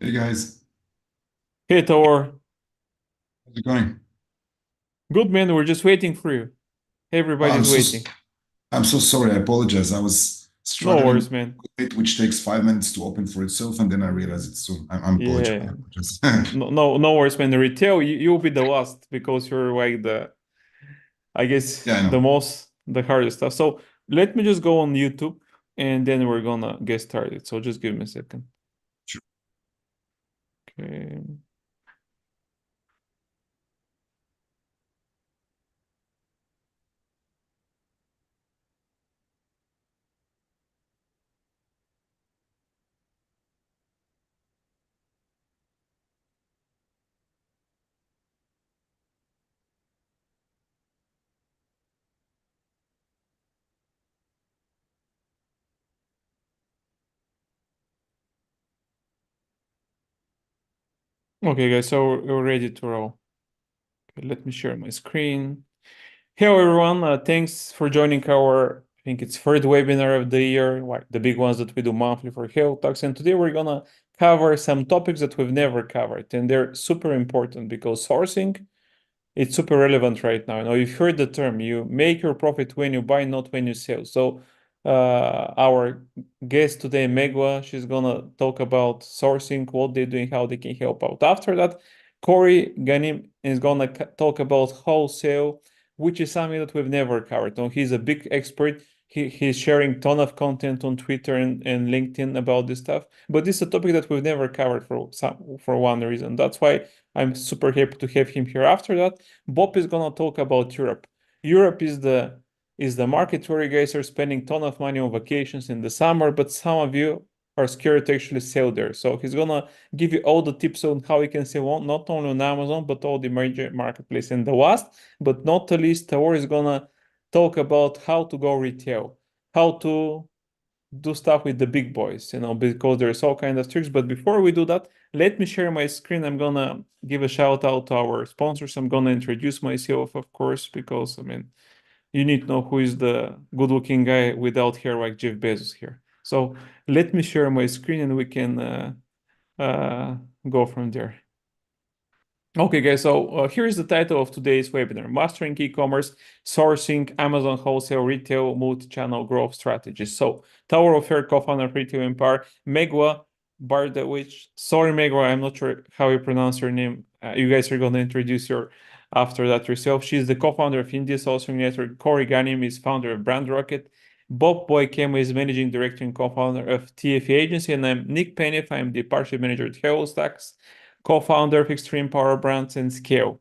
Hey guys, Hey, Talor. how's it going? Good man, we're just waiting for you. Oh, Everybody's waiting. I'm so sorry. I apologize. I was No worries, struggling man. with it, which takes 5 minutes to open for itself, and then I realized it's so. I'm apologize. I Yeah. apologize. No worries, man. The retail, you'll be the last because you're like I guess, Yeah, I know. the hardest stuff. So let me just go on YouTube and then we're gonna get started. So just give me a second. Sure. Okay. Okay, guys, so we're ready to roll. Okay, let me share my screen. Hello, everyone. Thanks for joining our, I think it's third webinar of the year, like the big ones that we do monthly for HelloTax. And today we're gonna cover some topics that we've never covered, and they're super important because sourcing, it's super relevant right now. You know, you've heard the term, you make your profit when you buy, not when you sell. So our guest today, Meghla, she's gonna talk about sourcing, what they're doing, how they can help out. After that, Corey Ganim is gonna talk about wholesale, which is something that we've never covered. No, he's a big expert. He's sharing ton of content on Twitter and LinkedIn about this stuff. But this is a topic that we've never covered for one reason. That's why I'm super happy to have him here. After that, Bob is gonna talk about Europe. Europe is the market where you guys are spending ton of money on vacations in the summer, but some of you are scared to actually sell there. So he's gonna give you all the tips on how you can sell not only on Amazon, but all the major marketplace. And the last, but not the least, Taor is gonna talk about how to go retail, how to do stuff with the big boys, you know, because there's all kind of tricks. But before we do that, let me share my screen. I'm gonna give a shout out to our sponsors. I'm gonna introduce myself, of course, because I mean, you need to know who is the good-looking guy without hair like Jeff Bezos here. So let me share my screen and we can uh, go from there. Okay, guys, so here's the title of today's webinar: Mastering E-commerce, Sourcing, Amazon Wholesale, Retail, Multi-Channel Growth Strategies. So, Tower Ofer, co-founder of Retail Empire, Meghla Bhardwaj. Sorry, Meghla, I'm not sure how you pronounce your name. You guys are going to introduce your after that yourself. She's the co-founder of India Sourcing Network. Corey Ganim is founder of BrandRocket. Bob Boekema is managing director and co-founder of TFE.Agency, and I'm Nick Penev. I'm the partnership manager at hellotax, co-founder of Extreme Power Brands and Scayul.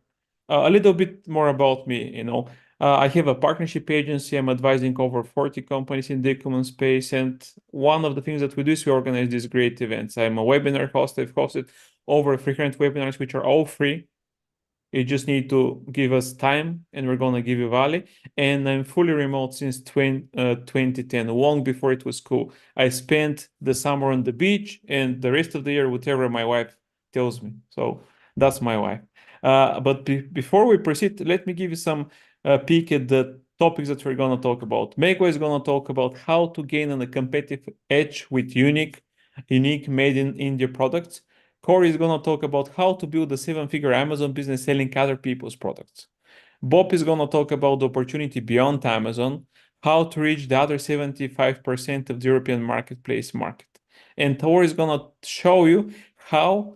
A little bit more about me, you know. I have a partnership agency. I'm advising over 40 companies in the e-commerce space. And one of the things that we do is we organize these great events. I'm a webinar host. I've hosted over 300 webinars, which are all free. You just need to give us time and we're going to give you value. And I'm fully remote since 2010, long before it was cool. I spent the summer on the beach and the rest of the year, whatever my wife tells me. So that's my wife. But before we proceed, let me give you some peek at the topics that we're going to talk about. Meghla is going to talk about how to gain a competitive edge with unique made in India products. Corey is going to talk about how to build a seven-figure Amazon business selling other people's products. Bob is going to talk about the opportunity beyond Amazon, how to reach the other 75% of the European marketplace market. And Thor is going to show you how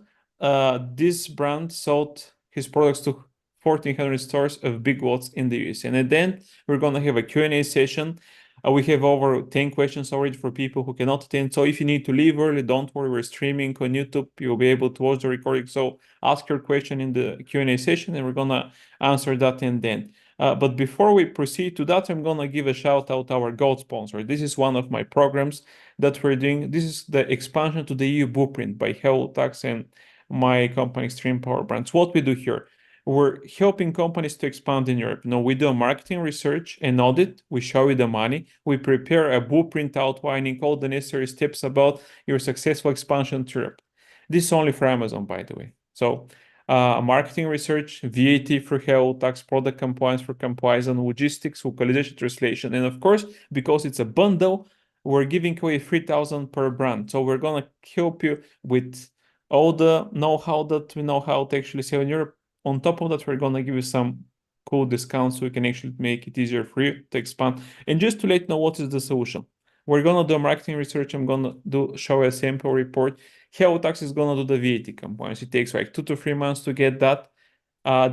this brand sold his products to 1,400 stores of big lots in the US. And then we're going to have a Q&A session. We have over 10 questions already for people who cannot attend. So if you need to leave early, don't worry, we're streaming on YouTube. You'll be able to watch the recording. So ask your question in the Q&A session and we're going to answer that and then. But before we proceed to that, I'm going to give a shout out to our gold sponsor. This is one of my programs that we're doing. This is the expansion to the EU blueprint by hellotax and my company, Extreme Power Brands. What we do here, we're helping companies to expand in Europe. We do a marketing research and audit. We show you the money. We prepare a blueprint outlining all the necessary steps about your successful expansion to Europe. This is only for Amazon, by the way. So marketing research, VAT for health, tax product compliance for compliance, and logistics, localization, translation. And of course, because it's a bundle, we're giving away 3,000 per brand. So we're gonna help you with all the know-how that we know how to actually sell in Europe. On top of that, we're gonna give you some cool discounts so we can actually make it easier for you to expand. And just to let you know what is the solution. We're gonna do marketing research. I'm gonna show a sample report. HelloTax is gonna do the VAT compliance. It takes like 2 to 3 months to get that.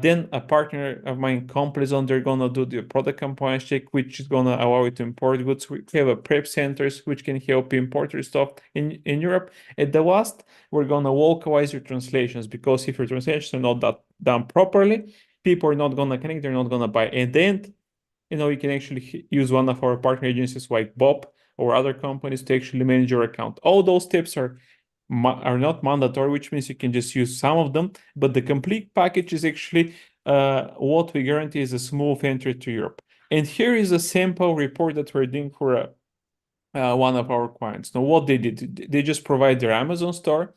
Then a partner of mine, Complizon, they're gonna do the product compliance check, which is gonna allow you to import goods. We have a prep centers which can help you import your stuff in Europe. At the last, we're gonna localize your translations, because if your translations are not done properly, people are not gonna connect, they're not gonna buy. And then, you can actually use one of our partner agencies like Bob or other companies to actually manage your account. All those tips are not mandatory, which means you can just use some of them, but the complete package is actually what we guarantee is a smooth entry to Europe. And here is a sample report that we're doing for one of our clients. Now, what they did, they just provide their Amazon store,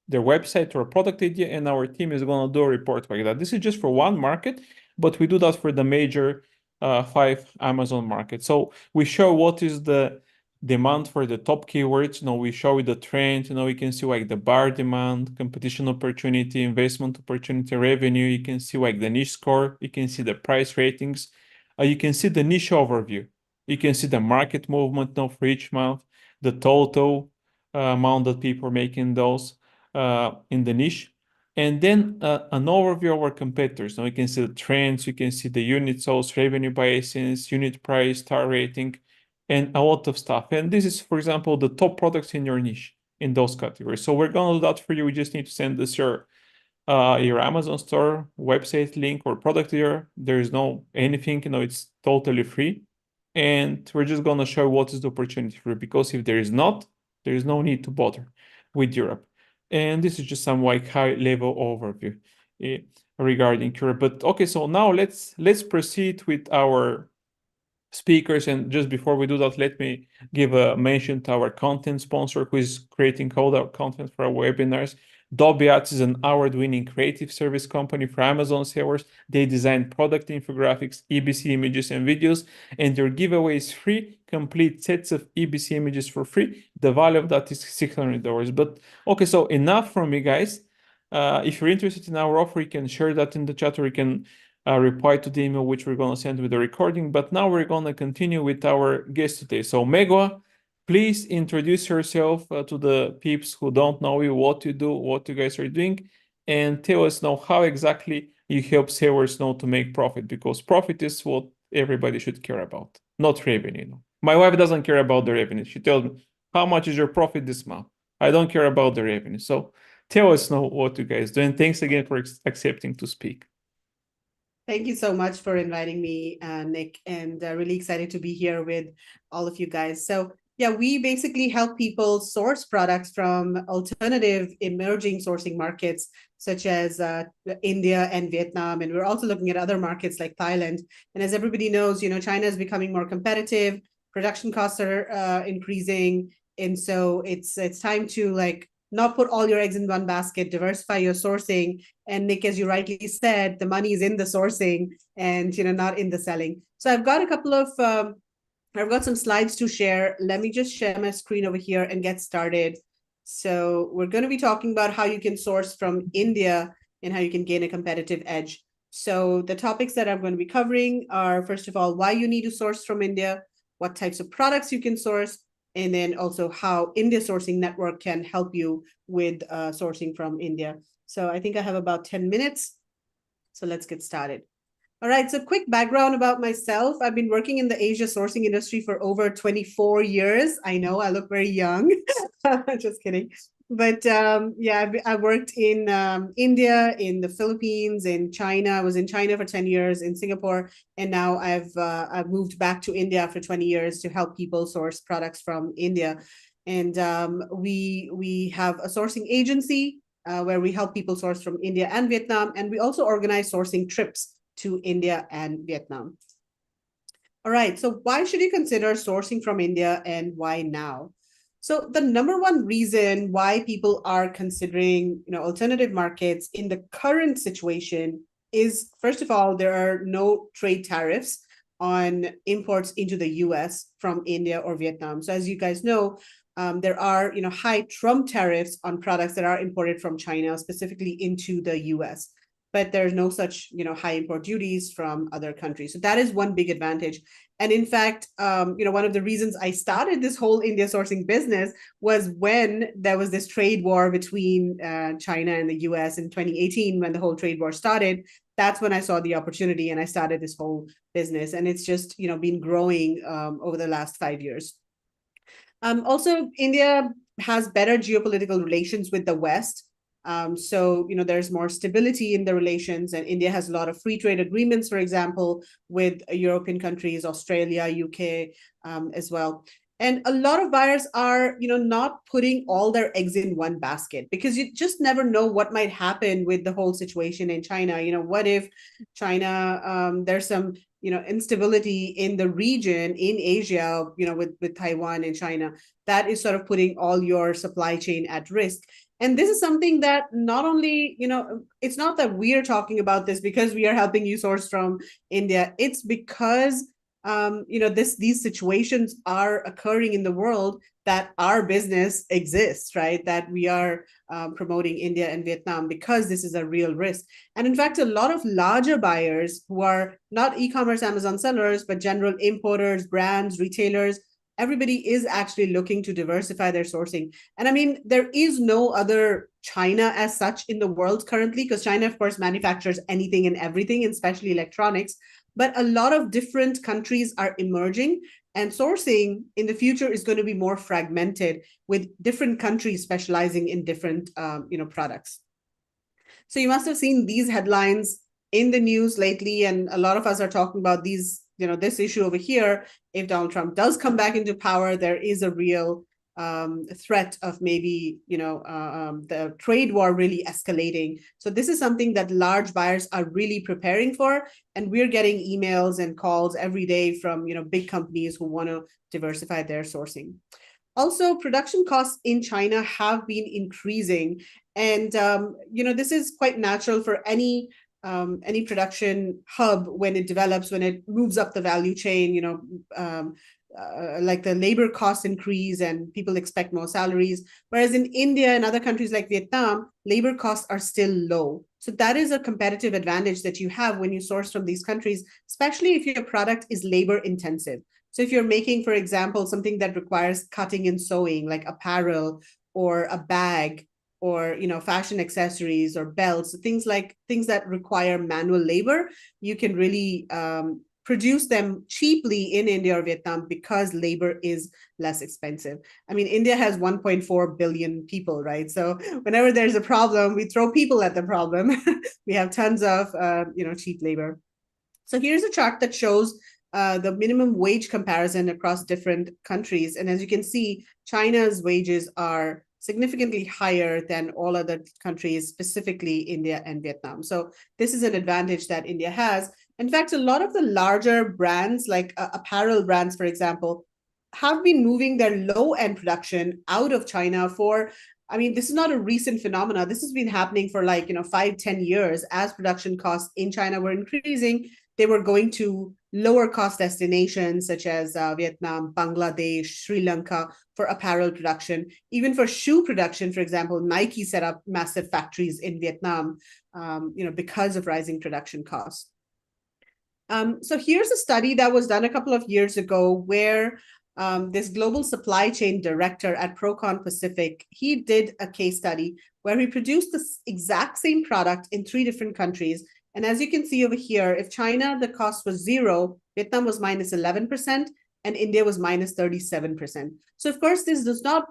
their website, or a product idea, and our team is going to do a report like that. This is just for one market, but we do that for the major 5 Amazon markets. So we show what is the demand for the top keywords. We show you the trend. We can see like the bar demand, competition opportunity, investment opportunity, revenue. You can see like the niche score. You can see the price ratings. You can see the niche overview. You can see the market movement now for each month, the total amount that people are making those in the niche. And then an overview of our competitors. Now you can see the trends, you can see the unit sold, revenue by essence, unit price, star rating, and a lot of stuff. And this is, for example, the top products in your niche in those categories. So we're going to do that for you. We just need to send us your Amazon store website link or product here. There is no anything, it's totally free. And we're just going to show what is the opportunity for you, because if there is not, there is no need to bother with Europe. And this is just some like high level overview regarding Europe. But okay, so now let's proceed with our speakers. And just before we do that, let me give a mention to our content sponsor who is creating all our content for our webinars. Dobiats is an award-winning creative service company for Amazon sellers. They design product infographics, EBC images, and videos, and their giveaway is free, complete sets of EBC images for free. The value of that is $600. But okay, so enough from me, guys. If you're interested in our offer, you can share that in the chat, or you can reply to the email which we're going to send with the recording. But now we're going to continue with our guest today. So Meghla, please introduce yourself to the peeps who don't know you, what you do, what you guys are doing, and tell us now how exactly you help sellers know to make profit, because profit is what everybody should care about, not revenue. My wife doesn't care about the revenue. She tells me, how much is your profit this month? I don't care about the revenue. So tell us now what you guys do. And thanks again for accepting to speak. Thank you so much for inviting me, Nick, and really excited to be here with all of you guys. So yeah, we basically help people source products from alternative emerging sourcing markets, such as India and Vietnam. And we're also looking at other markets like Thailand. And as everybody knows, China is becoming more competitive. Production costs are increasing. And so it's time to not put all your eggs in one basket, diversify your sourcing. And Nick, as you rightly said, the money is in the sourcing and, not in the selling. So I've got a couple of, I've got some slides to share. Let me just share my screen over here and get started. So we're going to be talking about how you can source from India and how you can gain a competitive edge. So the topics that I'm going to be covering are, first of all, why you need to source from India, what types of products you can source, and then also how India Sourcing Network can help you with sourcing from India. So I think I have about 10 minutes. So let's get started. All right, so quick background about myself. I've been working in the Asia sourcing industry for over 24 years. I know I look very young, just kidding. But yeah, I worked in India, in the Philippines, in China. I was in China for 10 years, in Singapore, and now I've moved back to India after 20 years to help people source products from India. And we have a sourcing agency where we help people source from India and Vietnam, and we also organize sourcing trips to India and Vietnam. All right, so why should you consider sourcing from India, and why now? So the number one reason why people are considering, alternative markets in the current situation is, first of all, there are no trade tariffs on imports into the US from India or Vietnam. So as you guys know, there are, high Trump tariffs on products that are imported from China, specifically into the US. But there's no such, high import duties from other countries. So that is one big advantage. And in fact, one of the reasons I started this whole India sourcing business was when there was this trade war between China and the US in 2018, when the whole trade war started. That's when I saw the opportunity and I started this whole business. And it's just, been growing over the last 5 years. Also, India has better geopolitical relations with the West. So, there's more stability in the relations, and India has a lot of free trade agreements, for example, with European countries, Australia, UK, as well. And a lot of buyers are, not putting all their eggs in one basket, because you just never know what might happen with the whole situation in China. What if China, there's some, instability in the region, in Asia, with Taiwan and China, that is sort of putting all your supply chain at risk. And this is something that not only, it's not that we're talking about this because we are helping you source from India. It's because, these situations are occurring in the world that our business exists, right? That we are promoting India and Vietnam because this is a real risk. And in fact, a lot of larger buyers who are not e-commerce Amazon sellers, but general importers, brands, retailers, everybody is actually looking to diversify their sourcing. And I mean, there is no other China as such in the world currently, because China, of course, manufactures anything and everything, especially electronics. But a lot of different countries are emerging, and sourcing in the future is going to be more fragmented, with different countries specializing in different, products. So you must have seen these headlines in the news lately, and a lot of us are talking about these, this issue over here. If Donald Trump does come back into power, there is a real threat of maybe, the trade war really escalating. So this is something that large buyers are really preparing for. And we're getting emails and calls every day from, big companies who want to diversify their sourcing. Also, production costs in China have been increasing. And, this is quite natural for any production hub when it develops, when it moves up the value chain, like the labor costs increase and people expect more salaries. Whereas in India and other countries like Vietnam, labor costs are still low. So that is a competitive advantage that you have when you source from these countries, especially if your product is labor intensive. So if you're making, for example, something that requires cutting and sewing, like apparel or a bag, or fashion accessories or belts, things that require manual labor, you can really produce them cheaply in India or Vietnam because labor is less expensive. I mean, India has 1.4 billion people, right? So whenever there's a problem, we throw people at the problem. We have tons of cheap labor. So here's a chart that shows the minimum wage comparison across different countries. And as you can see, China's wages are significantly higher than all other countries, specifically India and Vietnam. So this is an advantage that India has. In fact, a lot of the larger brands, like apparel brands, for example, have been moving their low-end production out of China for, this is not a recent phenomenon. This has been happening for 5-10 years. As production costs in China were increasing, they were going to lower cost destinations such as Vietnam, Bangladesh, Sri Lanka for apparel production. Even for shoe production, for example, Nike set up massive factories in Vietnam, because of rising production costs. So here's a study that was done a couple of years ago where this global supply chain director at Procon Pacific, he did a case study where he produced the exact same product in 3 different countries. And as you can see over here, if China, the cost was 0, Vietnam was minus 11%, and India was minus 37%. So of course, this does not,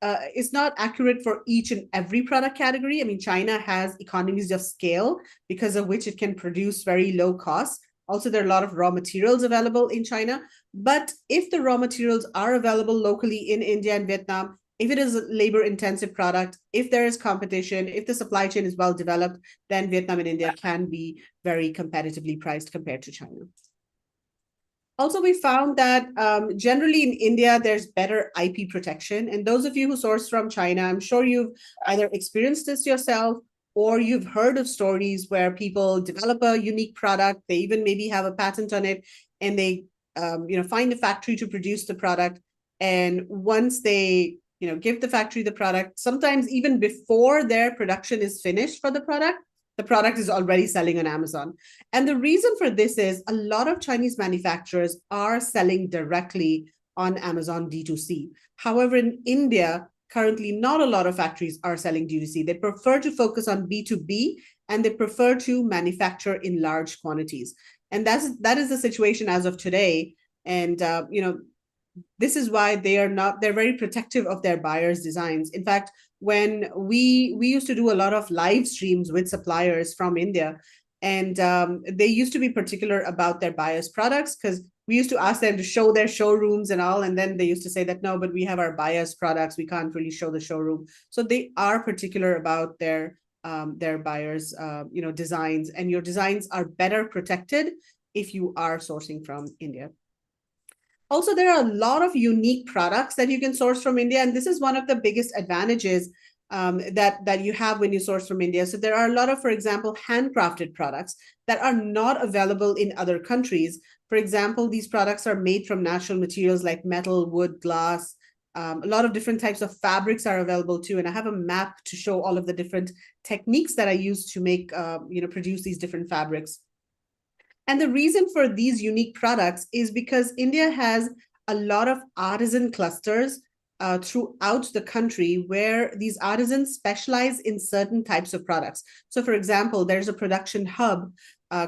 it's not accurate for each and every product category. I mean, China has economies of scale because of which it can produce very low costs. Also, there are a lot of raw materials available in China. But if the raw materials are available locally in India and Vietnam, if it is a labor-intensive product, if there is competition, if the supply chain is well developed, then Vietnam and India can be very competitively priced compared to China. Also, we found that generally in India, there's better IP protection. And those of you who source from China, I'm sure you've either experienced this yourself or you've heard of stories where people develop a unique product, they even maybe have a patent on it, and they find a factory to produce the product. And once they give the factory the product. Sometimes even before their production is finished for the product is already selling on Amazon. And the reason for this is a lot of Chinese manufacturers are selling directly on Amazon D2C. However, in India, currently not a lot of factories are selling D2C. They prefer to focus on B2B, and they prefer to manufacture in large quantities. And that is the situation as of today. And this is why they're very protective of their buyers' designs. In fact, when we used to do a lot of live streams with suppliers from India, and they used to be particular about their buyers' products, because we used to ask them to show their showrooms and all, and then they used to say that, no, but we have our buyers' products, we can't really show the showroom. So they are particular about their buyers' designs, and your designs are better protected if you are sourcing from India. Also, there are a lot of unique products that you can source from India, and this is one of the biggest advantages that you have when you source from India. So there are a lot of, for example, handcrafted products that are not available in other countries. For example, these products are made from natural materials like metal, wood, glass. A lot of different types of fabrics are available too, and I have a map to show all of the different techniques that I use to make, produce these different fabrics. And the reason for these unique products is because India has a lot of artisan clusters throughout the country where these artisans specialize in certain types of products. So, for example, there's a production hub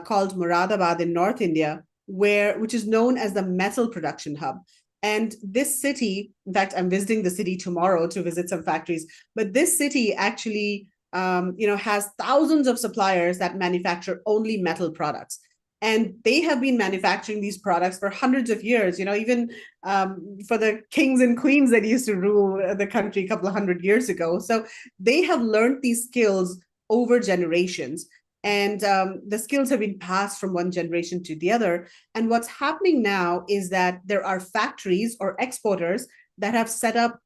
called Moradabad in North India, which is known as the metal production hub. And this city, in fact, I'm visiting the city tomorrow to visit some factories, but this city actually has thousands of suppliers that manufacture only metal products. And they have been manufacturing these products for hundreds of years, even for the kings and queens that used to rule the country a couple of hundred years ago. So they have learned these skills over generations. And the skills have been passed from one generation to the other. And what's happening now is that there are factories or exporters that have set up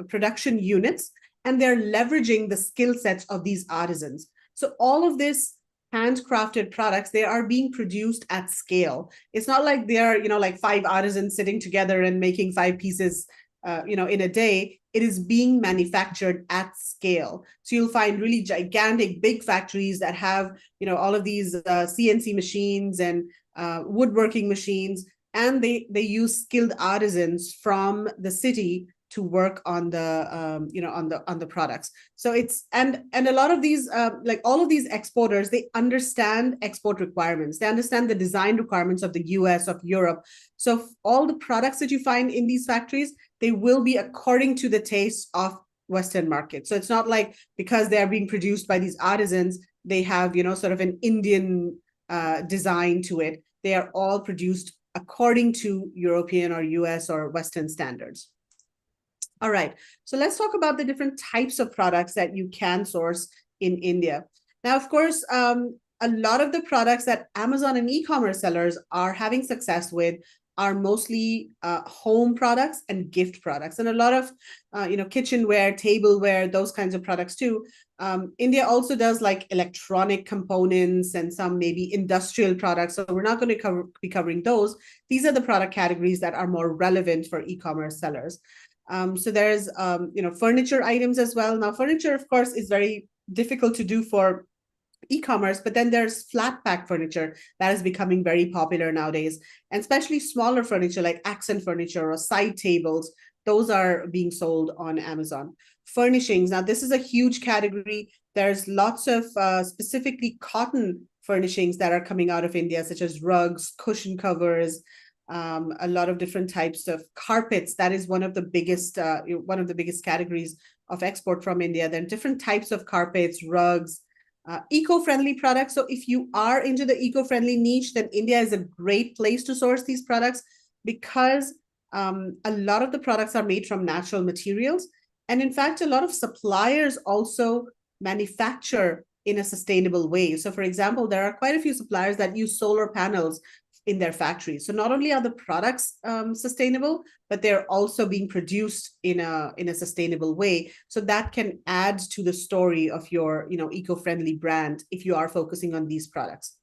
production units, and they're leveraging the skill sets of these artisans. So all of this handcrafted products, they are being produced at scale. It's not like they are, like 5 artisans sitting together and making 5 pieces, in a day. It is being manufactured at scale. So you'll find really gigantic, big factories that have, all of these CNC machines and woodworking machines, and they use skilled artisans from the city to work on the on the products. So it's and a lot of these like all of these exporters, they understand export requirements. They understand the design requirements of the US, of Europe. So all the products that you find in these factories, they will be according to the taste of Western market. So it's not like because they are being produced by these artisans, they have sort of an Indian design to it. They are all produced according to European or US or Western standards. All right, so let's talk about the different types of products that you can source in India. Now, of course, a lot of the products that Amazon and e-commerce sellers are having success with are mostly home products and gift products, and a lot of kitchenware, tableware, those kinds of products too. India also does like electronic components and some maybe industrial products, so we're not going to be covering those. These are the product categories that are more relevant for e-commerce sellers. So there's furniture items as well. Now, furniture, of course, is very difficult to do for e-commerce, but then there's flat pack furniture that is becoming very popular nowadays, and especially smaller furniture like accent furniture or side tables. Those are being sold on Amazon. Furnishings, now this is a huge category. There's lots of specifically cotton furnishings that are coming out of India, such as rugs, cushion covers, a lot of different types of carpets. That is one of the biggest categories of export from India. Then different types of carpets, rugs, eco-friendly products. So if you are into the eco-friendly niche, then India is a great place to source these products, because a lot of the products are made from natural materials. And in fact, a lot of suppliers also manufacture in a sustainable way. So for example, there are quite a few suppliers that use solar panels in their factories. So not only are the products sustainable, but they're also being produced in a sustainable way. So that can add to the story of your eco-friendly brand if you are focusing on these products.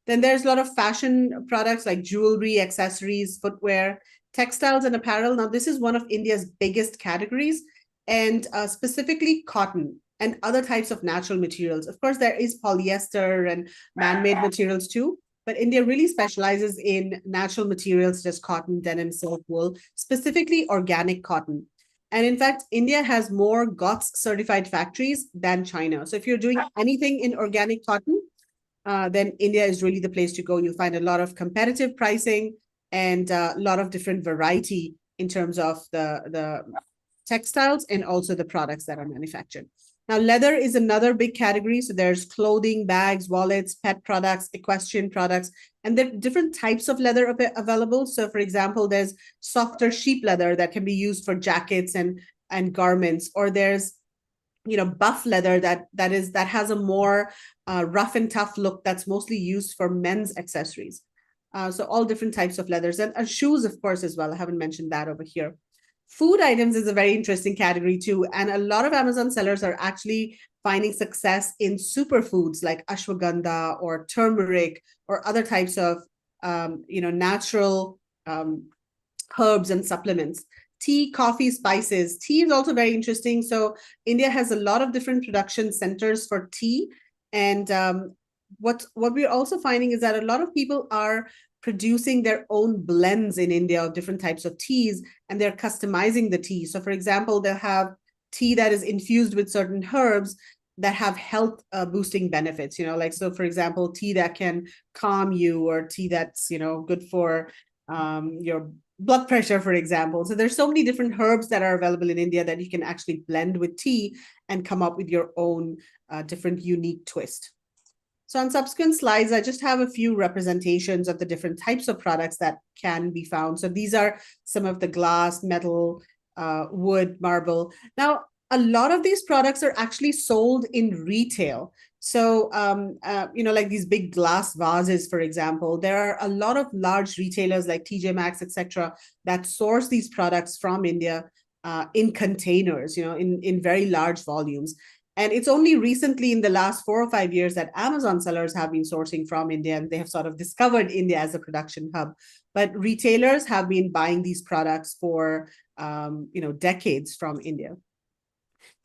Then there's a lot of fashion products like jewelry, accessories, footwear. Textiles and apparel. Now, this is one of India's biggest categories, and specifically cotton and other types of natural materials. Of course, there is polyester and man-made materials too, but India really specializes in natural materials such as cotton, denim, silk, wool, specifically organic cotton. And in fact, India has more GOTS certified factories than China. So if you're doing anything in organic cotton, then India is really the place to go. You'll find a lot of competitive pricing and a lot of different variety in terms of the textiles and also the products that are manufactured. Now, leather is another big category. So there's clothing, bags, wallets, pet products, equestrian products, and there are different types of leather available. So for example, there's softer sheep leather that can be used for jackets and garments, or there's buff leather that has a more rough and tough look that's mostly used for men's accessories. So all different types of leathers and shoes, of course, as well. I haven't mentioned that over here. Food items is a very interesting category too. And a lot of Amazon sellers are actually finding success in superfoods like ashwagandha or turmeric or other types of, natural herbs and supplements. Tea, coffee, spices. Tea is also very interesting. So India has a lot of different production centers for tea. And what we're also finding is that a lot of people are producing their own blends in India of different types of teas, and they're customizing the tea. So for example, they'll have tea that is infused with certain herbs that have health boosting benefits, so for example, tea that can calm you, or tea that's, good for your blood pressure, for example. So there's so many different herbs that are available in India that you can actually blend with tea and come up with your own different unique twist. So on subsequent slides, I just have a few representations of the different types of products that can be found. So these are some of the glass, metal, wood, marble. Now, a lot of these products are actually sold in retail. So, like these big glass vases, for example, there are a lot of large retailers like TJ Maxx, etc., that source these products from India in containers, in very large volumes. And it's only recently in the last 4 or 5 years that Amazon sellers have been sourcing from India, and they have sort of discovered India as a production hub. But retailers have been buying these products for, decades from India.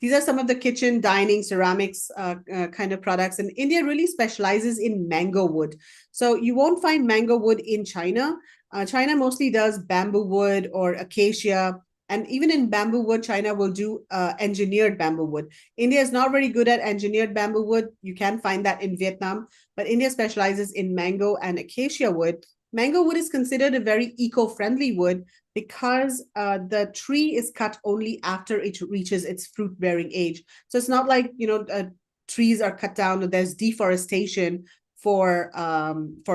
These are some of the kitchen, dining, ceramics kind of products. And India really specializes in mango wood. So you won't find mango wood in China. China mostly does bamboo wood or acacia. And even in bamboo wood, China will do engineered bamboo wood. India is not very good at engineered bamboo wood. You can find that in Vietnam, but India specializes in mango and acacia wood. Mango wood is considered a very eco-friendly wood because the tree is cut only after it reaches its fruit-bearing age. So it's not like, trees are cut down or there's deforestation for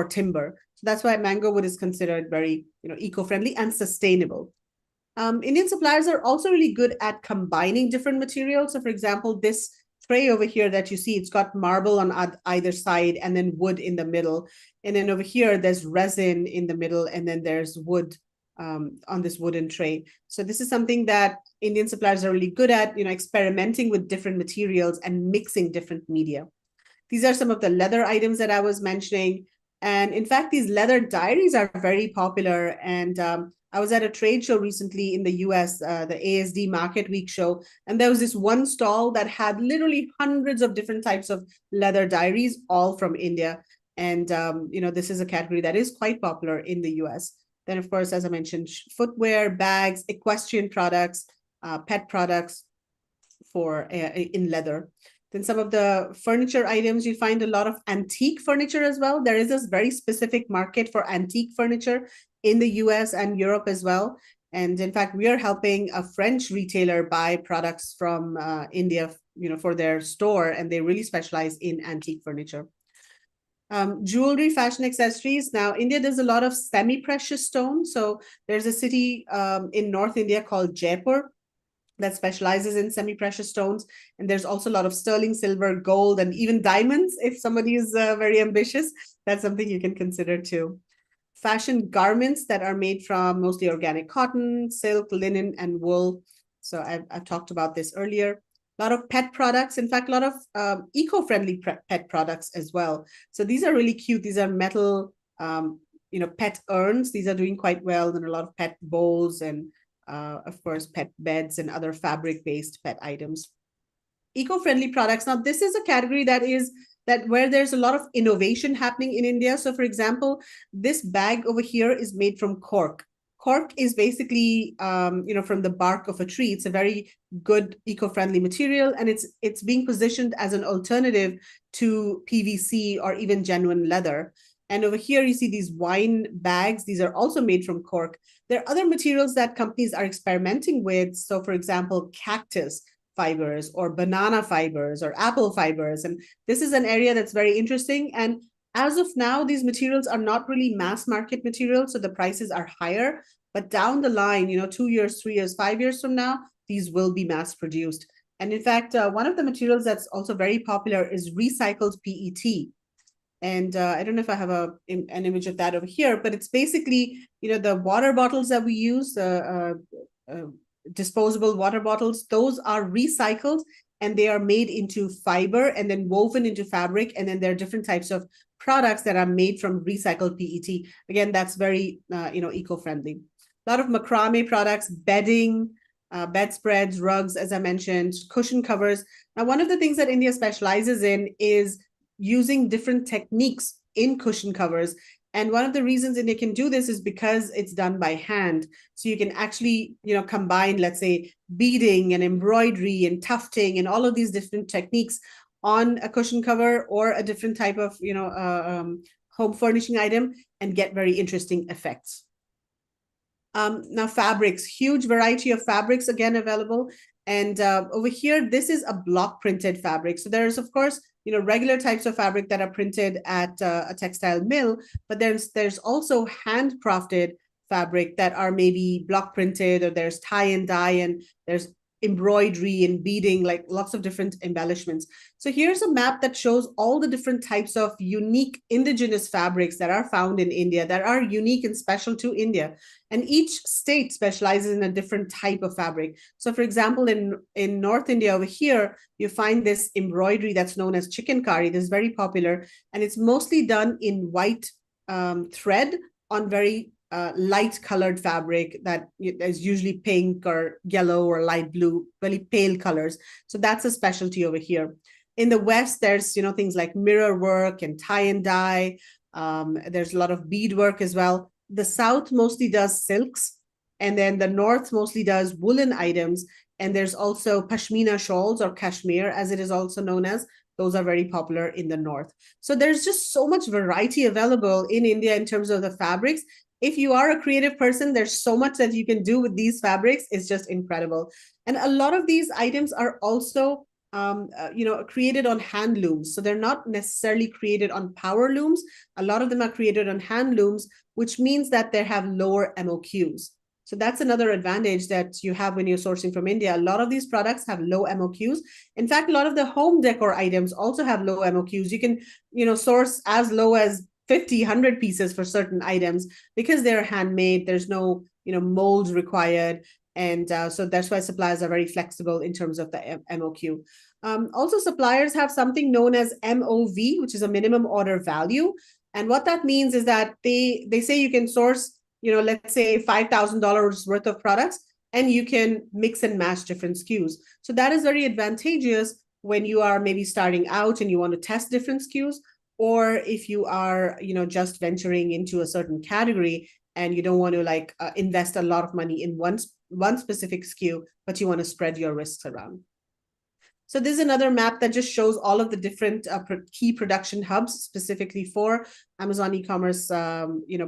timber. So that's why mango wood is considered very, eco-friendly and sustainable. Indian suppliers are also really good at combining different materials. So for example, this tray over here that you see, it's got marble on either side and then wood in the middle. And then over here, there's resin in the middle, and then there's wood on this wooden tray. So this is something that Indian suppliers are really good at, experimenting with different materials and mixing different media. These are some of the leather items that I was mentioning. And in fact, these leather diaries are very popular. And I was at a trade show recently in the US, the ASD Market Week show, and there was this one stall that had literally hundreds of different types of leather diaries, all from India. And, this is a category that is quite popular in the US. Then, of course, as I mentioned, footwear, bags, equestrian products, pet products in leather. Then some of the furniture items, you find a lot of antique furniture as well. There is this very specific market for antique furniture in the US and Europe as well. And in fact, we are helping a French retailer buy products from India, for their store, and they really specialize in antique furniture. Jewelry, fashion accessories. Now, India does a lot of semi-precious stones. So there's a city in North India called Jaipur that specializes in semi-precious stones. And there's also a lot of sterling silver, gold, and even diamonds. If somebody is very ambitious, that's something you can consider too. Fashion garments that are made from mostly organic cotton, silk, linen, and wool. So I've talked about this earlier. A lot of pet products, in fact, a lot of eco-friendly pet products as well. So these are really cute. These are metal, pet urns. These are doing quite well, and a lot of pet bowls and of course, pet beds and other fabric-based pet items. Eco-friendly products. Now, this is a category that where there's a lot of innovation happening in India. So, for example, this bag over here is made from cork. Cork is basically, from the bark of a tree. It's a very good eco-friendly material, and it's being positioned as an alternative to PVC or even genuine leather. And over here, you see these wine bags. These are also made from cork. There are other materials that companies are experimenting with. So, for example, cactus fibers or banana fibers or apple fibers. And this is an area that's very interesting. And as of now, these materials are not really mass market materials, so the prices are higher. But down the line, 2 years, 3 years, 5 years from now, these will be mass produced. And in fact, one of the materials that's also very popular is recycled PET. And I don't know if I have an image of that over here, but it's basically, the water bottles that we use, disposable water bottles, those are recycled and they are made into fiber and then woven into fabric. And then there are different types of products that are made from recycled PET. Again, that's very, eco-friendly. A lot of macrame products, bedding, bedspreads, rugs, as I mentioned, cushion covers. Now, one of the things that India specializes in is using different techniques in cushion covers. And one of the reasons India can do this is because it's done by hand. So you can actually, combine, let's say, beading and embroidery and tufting and all of these different techniques on a cushion cover or a different type of, home furnishing item and get very interesting effects. Now, fabrics, huge variety of fabrics, again, available. And over here, this is a block printed fabric. So there's, of course, regular types of fabric that are printed at a textile mill, but there's also handcrafted fabric that are maybe block printed, or there's tie and dye, and there's embroidery and beading, like lots of different embellishments. So here's a map that shows all the different types of unique indigenous fabrics that are found in India that are unique and special to India. And each state specializes in a different type of fabric. So for example, in North India over here, you find this embroidery that's known as chikankari. This is very popular, and it's mostly done in white thread on very light colored fabric that is usually pink or yellow or light blue, really pale colors. So that's a specialty over here. In the West, there's things like mirror work and tie and dye. There's a lot of beadwork as well. The South mostly does silks, and then the North mostly does woolen items. And there's also pashmina shawls, or kashmir, as it is also known as. Those are very popular in the North. So there's just so much variety available in India in terms of the fabrics. If you are a creative person, there's so much that you can do with these fabrics. It's just incredible. And a lot of these items are also, created on hand looms. So they're not necessarily created on power looms. A lot of them are created on hand looms, which means that they have lower MOQs. So that's another advantage that you have when you're sourcing from India. A lot of these products have low MOQs. In fact, a lot of the home decor items also have low MOQs. You can, source as low as 50, 100 pieces for certain items because they're handmade. There's no, molds required. And so that's why suppliers are very flexible in terms of the MOQ. Also, suppliers have something known as MOV, which is a minimum order value. And what that means is that they say you can source, let's say $5,000 worth of products, and you can mix and match different SKUs. So that is very advantageous when you are maybe starting out and you want to test different SKUs, or if you are, just venturing into a certain category and you don't want to invest a lot of money in one specific SKU, but you want to spread your risks around. So this is another map that just shows all of the different key production hubs specifically for Amazon e-commerce,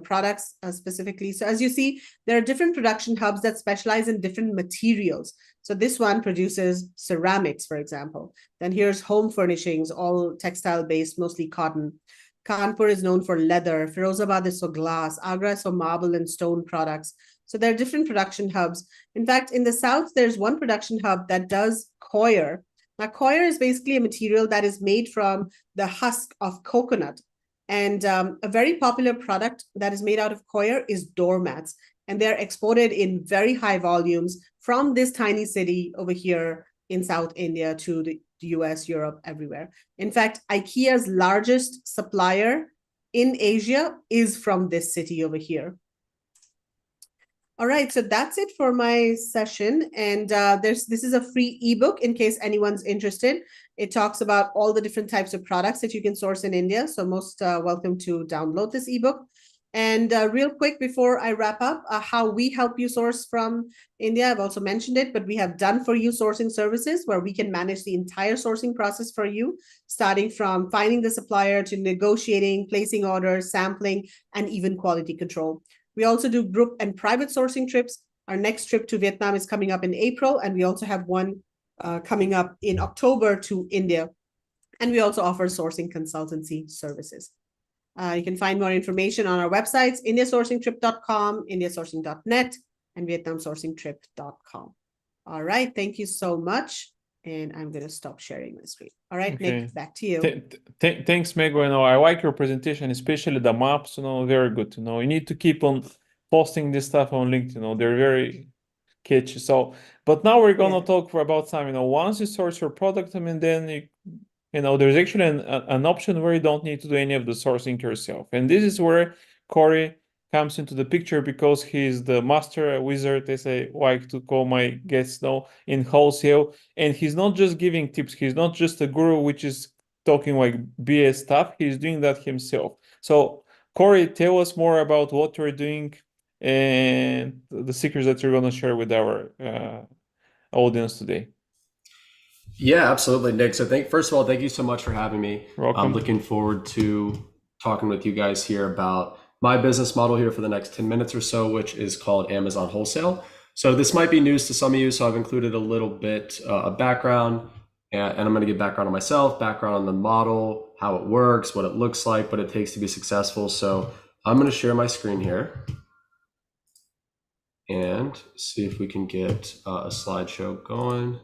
products specifically. So as you see, there are different production hubs that specialize in different materials. So this one produces ceramics, for example. Then here's home furnishings, all textile-based, mostly cotton. Kanpur is known for leather. Firozabad is for glass. Agra is for marble and stone products. So there are different production hubs. In fact, in the South, there's one production hub that does coir. Now, coir is basically a material that is made from the husk of coconut. And a very popular product that is made out of coir is doormats. And they're exported in very high volumes from this tiny city over here in South India to the US, Europe, everywhere. In fact, IKEA's largest supplier in Asia is from this city over here. All right, so that's it for my session. And this is a free ebook in case anyone's interested. It talks about all the different types of products that you can source in India. So most welcome to download this ebook. And real quick, before I wrap up, how we help you source from India, I've also mentioned it, but we have done for you sourcing services where we can manage the entire sourcing process for you, starting from finding the supplier to negotiating, placing orders, sampling, and even quality control. We also do group and private sourcing trips. Our next trip to Vietnam is coming up in April, and we also have one coming up in October to India. And we also offer sourcing consultancy services. You can find more information on our websites, indiasourcingtrip.com, indiasourcing.net, and vietnamsourcingtrip.com. All right, thank you so much. And I'm going to stop sharing my screen. All right, Okay. Nick, back to you. Thanks, Meghla. I like your presentation, especially the maps. Very good. You need to keep on posting this stuff on LinkedIn. They're very catchy. But now we're gonna talk about some. Once you source your product, then there's actually an option where you don't need to do any of the sourcing yourself, and this is where Corey comes into the picture because he's the master wizard, as I like to call my guests now, in wholesale. And he's not just giving tips. He's not just a guru which is talking like BS stuff. He's doing that himself. So Corey, tell us more about what you're doing and the secrets that you're going to share with our audience today. Yeah, absolutely, Nick. So first of all, thank you so much for having me. Welcome. I'm looking forward to talking with you guys here about my business model here for the next 10 minutes or so, which is called Amazon Wholesale. So this might be news to some of you, so I've included a little bit of background, and I'm going to give background on myself, background on the model, how it works, what it looks like, what it takes to be successful. So I'm going to share my screen here and see if we can get a slideshow going.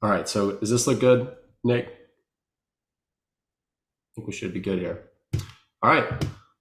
All right, so does this look good, Nick? I think we should be good here. All right,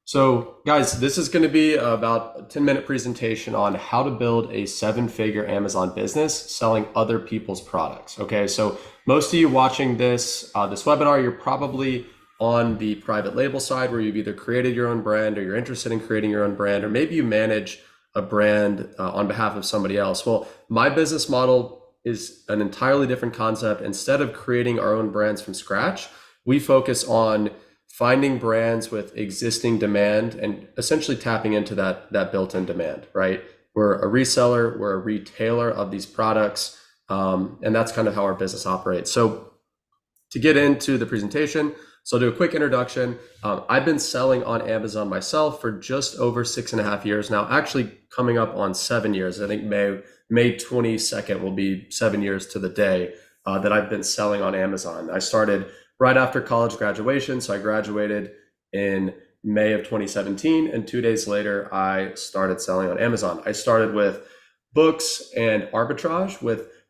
so guys, this is going to be about a 10-minute presentation on how to build a 7-figure Amazon business selling other people's products. Okay, so most of you watching this webinar, you're probably on the private label side where you've either created your own brand or you're interested in creating your own brand, or maybe you manage a brand on behalf of somebody else. Well, my business model is an entirely different concept. Instead of creating our own brands from scratch, we focus on finding brands with existing demand and essentially tapping into that built-in demand, right? We're a reseller, we're a retailer of these products, and that's kind of how our business operates. So to get into the presentation, so I'll do a quick introduction. I've been selling on Amazon myself for just over 6.5 years now, actually coming up on 7 years. I think May 22nd will be 7 years to the day that I've been selling on Amazon. I started right after college graduation. So I graduated in May of 2017, and 2 days later, I started selling on Amazon. I started with books and arbitrage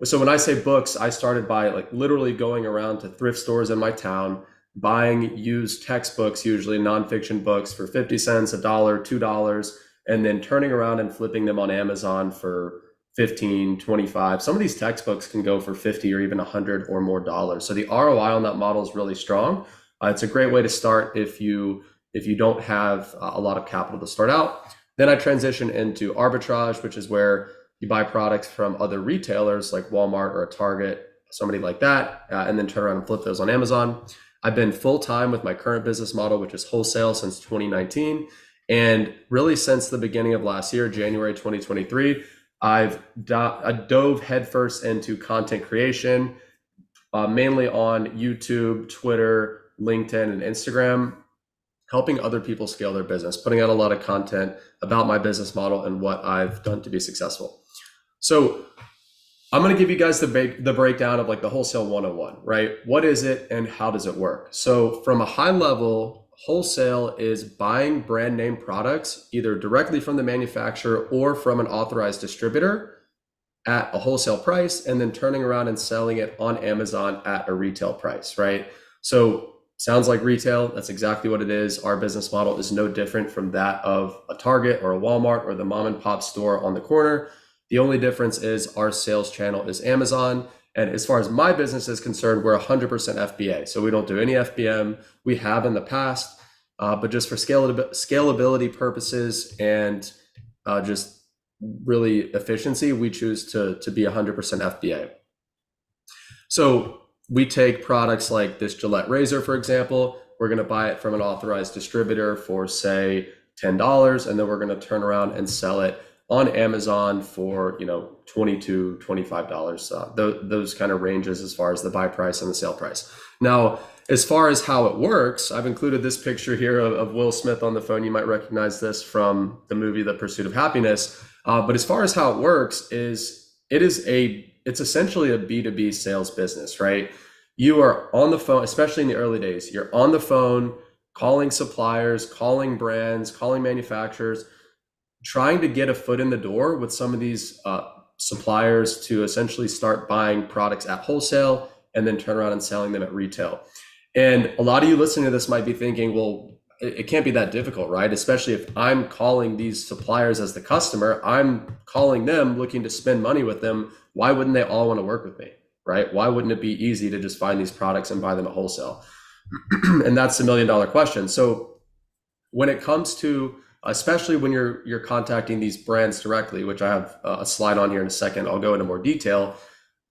so when I say books, I started by like literally going around to thrift stores in my town, buying used textbooks, usually nonfiction books, for 50 cents, $1, $2, and then turning around and flipping them on Amazon for 15, 25. Some of these textbooks can go for 50 or even 100 or more dollars. So the ROI on that model is really strong. It's a great way to start if you don't have a lot of capital to start out. Then I transitioned into arbitrage, which is where you buy products from other retailers like Walmart or a Target, somebody like that, and then turn around and flip those on Amazon. I've been full-time with my current business model, which is wholesale, since 2019. And really since the beginning of last year, January 2023, I dove headfirst into content creation, mainly on YouTube, Twitter, LinkedIn, and Instagram, helping other people scale their business, putting out a lot of content about my business model and what I've done to be successful. So I'm going to give you guys the breakdown of like the wholesale 101, right? What is it and how does it work? So from a high level, wholesale is buying brand name products either directly from the manufacturer or from an authorized distributor at a wholesale price, and then turning around and selling it on Amazon at a retail price, right? So sounds like retail. That's exactly what it is. Our business model is no different from that of a Target or a Walmart or the mom and pop store on the corner. The only difference is our sales channel is Amazon. And as far as my business is concerned, we're 100% FBA. So we don't do any FBM. We have in the past. but just for scalability purposes and just really efficiency, we choose to be 100% FBA. So we take products like this Gillette razor, for example. We're going to buy it from an authorized distributor for, say, $10, and then we're going to turn around and sell it on Amazon for, $22, $25, those kind of ranges as far as the buy price and the sale price. Now, as far as how it works, I've included this picture here of Will Smith on the phone. You might recognize this from the movie The Pursuit of Happiness. But as far as how it works it's essentially a B2B sales business, right? You are on the phone, especially in the early days, you're on the phone calling suppliers, calling brands, calling manufacturers, trying to get a foot in the door with some of these suppliers to essentially start buying products at wholesale and then turn around and selling them at retail. And a lot of you listening to this might be thinking, well, it can't be that difficult, right? Especially if I'm calling these suppliers as the customer, I'm calling them looking to spend money with them. Why wouldn't they all want to work with me, right? Why wouldn't it be easy to just find these products and buy them at wholesale? And that's the $1 million question. So when it comes to, especially when you're contacting these brands directly, which I have a slide on here in a second, I'll go into more detail.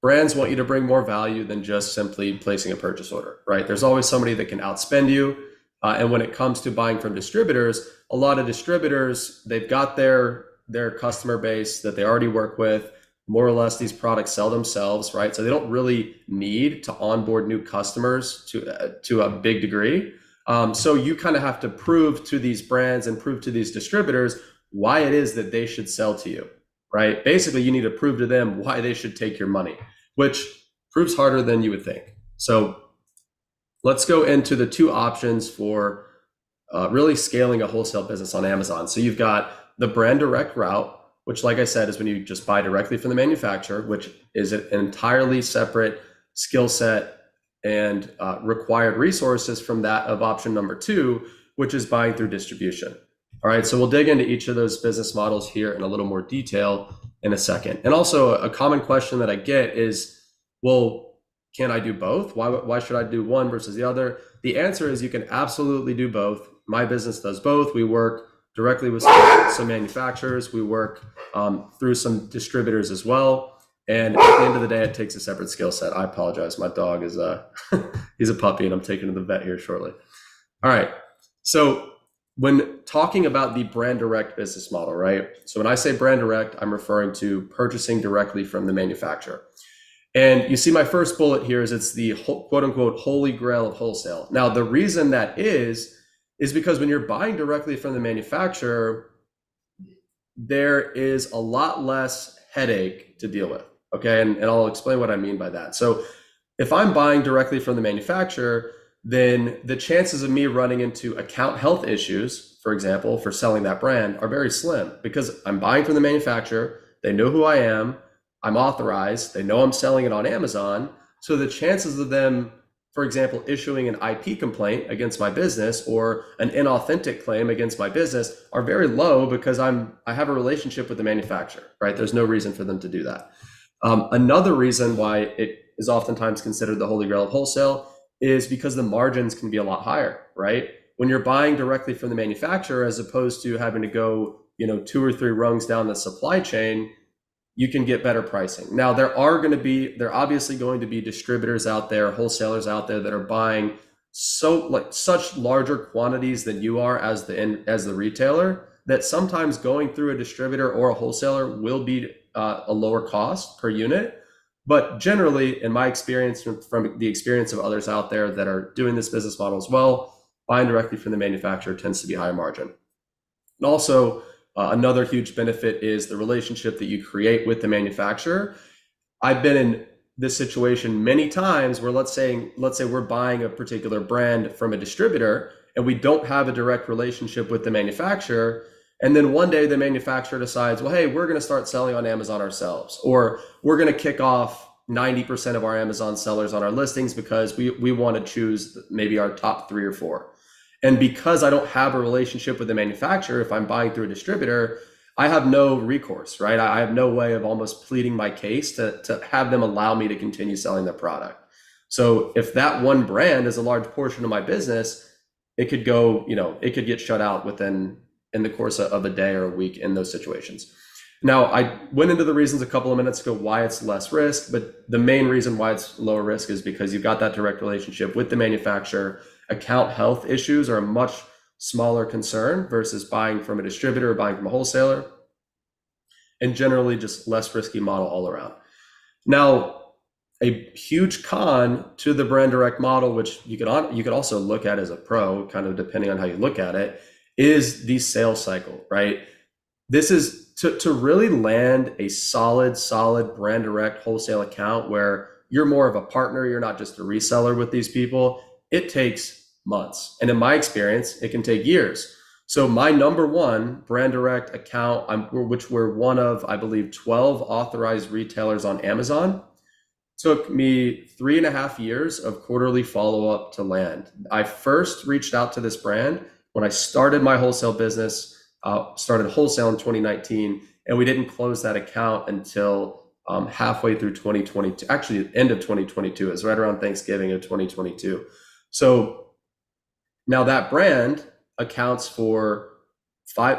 Brands want you to bring more value than just simply placing a purchase order, right? There's always somebody that can outspend you. And when it comes to buying from distributors, a lot of distributors, they've got their customer base that they already work with. More or less, these products sell themselves, right? So they don't really need to onboard new customers to a big degree. So you kind of have to prove to these brands and prove to these distributors why it is that they should sell to you, right? Basically, you need to prove to them why they should take your money, which proves harder than you would think. So let's go into the two options for really scaling a wholesale business on Amazon. So you've got the brand direct route, which, like I said, is when you just buy directly from the manufacturer, which is an entirely separate skill set and required resources from that of option number 2, which is buying through distribution. All right, so we'll dig into each of those business models here in a little more detail in a second. And also a common question that I get is, well, can I do both? Why should I do one versus the other? The answer is you can absolutely do both. My business does both. We work directly with some manufacturers. We work through some distributors as well. And at the end of the day, it takes a separate skill set. I apologize. My dog is he's a puppy and I'm taking him to the vet here shortly. All right. So when talking about the brand direct business model, right? So when I say brand direct, I'm referring to purchasing directly from the manufacturer. And you see my first bullet here is it's the quote unquote holy grail of wholesale. Now, the reason that is because when you're buying directly from the manufacturer, there is a lot less headache to deal with. Okay. And I'll explain what I mean by that. So if I'm buying directly from the manufacturer, then the chances of me running into account health issues, for example, for selling that brand are very slim because I'm buying from the manufacturer. They know who I am. I'm authorized. They know I'm selling it on Amazon. So the chances of them, for example, issuing an IP complaint against my business or an inauthentic claim against my business are very low because I have a relationship with the manufacturer, right? There's no reason for them to do that. Another reason why it is oftentimes considered the holy grail of wholesale is because the margins can be a lot higher, right? When you're buying directly from the manufacturer, as opposed to having to go, 2 or 3 rungs down the supply chain, you can get better pricing. Now, there are obviously going to be distributors out there, wholesalers out there that are buying such larger quantities than you are as the retailer, that sometimes going through a distributor or a wholesaler will be a lower cost per unit. But generally, in my experience, from the experience of others out there that are doing this business model as well, buying directly from the manufacturer tends to be higher margin. And also, another huge benefit is the relationship that you create with the manufacturer. I've been in this situation many times where let's say we're buying a particular brand from a distributor and we don't have a direct relationship with the manufacturer. And then one day the manufacturer decides, well, hey, we're going to start selling on Amazon ourselves, or we're going to kick off 90% of our Amazon sellers on our listings because we want to choose maybe our top 3 or 4. And because I don't have a relationship with the manufacturer, if I'm buying through a distributor, I have no recourse, right? I have no way of almost pleading my case to have them allow me to continue selling the product. So if that one brand is a large portion of my business, it could go, it could get shut out in the course of a day or a week in those situations. Now, I went into the reasons a couple of minutes ago why it's less risk, but the main reason why it's lower risk is because you've got that direct relationship with the manufacturer. Account health issues are a much smaller concern versus buying from a distributor or buying from a wholesaler, and generally just less risky model all around. Now, a huge con to the brand direct model, which you could also look at as a pro, kind of depending on how you look at it, is the sales cycle, right? This is to really land a solid brand direct wholesale account where you're more of a partner, you're not just a reseller with these people. It takes months. And in my experience, it can take years. So my number one brand direct account, which we're one of, I believe, 12 authorized retailers on Amazon, took me 3.5 years of quarterly follow-up to land. I first reached out to this brand when I started my wholesale business, started wholesale in 2019, and we didn't close that account until halfway through 2022, actually the end of 2022. It was right around Thanksgiving of 2022. So now that brand accounts for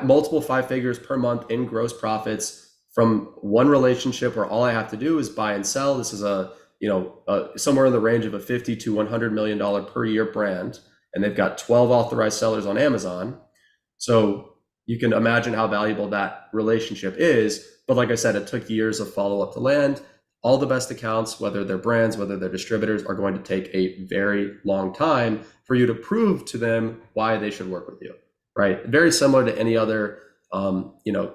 multiple 5 figures per month in gross profits from one relationship where all I have to do is buy and sell. This is somewhere in the range of a $50 to $100 million per year brand, and they've got 12 authorized sellers on Amazon. So you can imagine how valuable that relationship is. But like I said, it took years of follow-up to land. All the best accounts, whether they're brands, whether they're distributors, are going to take a very long time for you to prove to them why they should work with you, right? Very similar to any other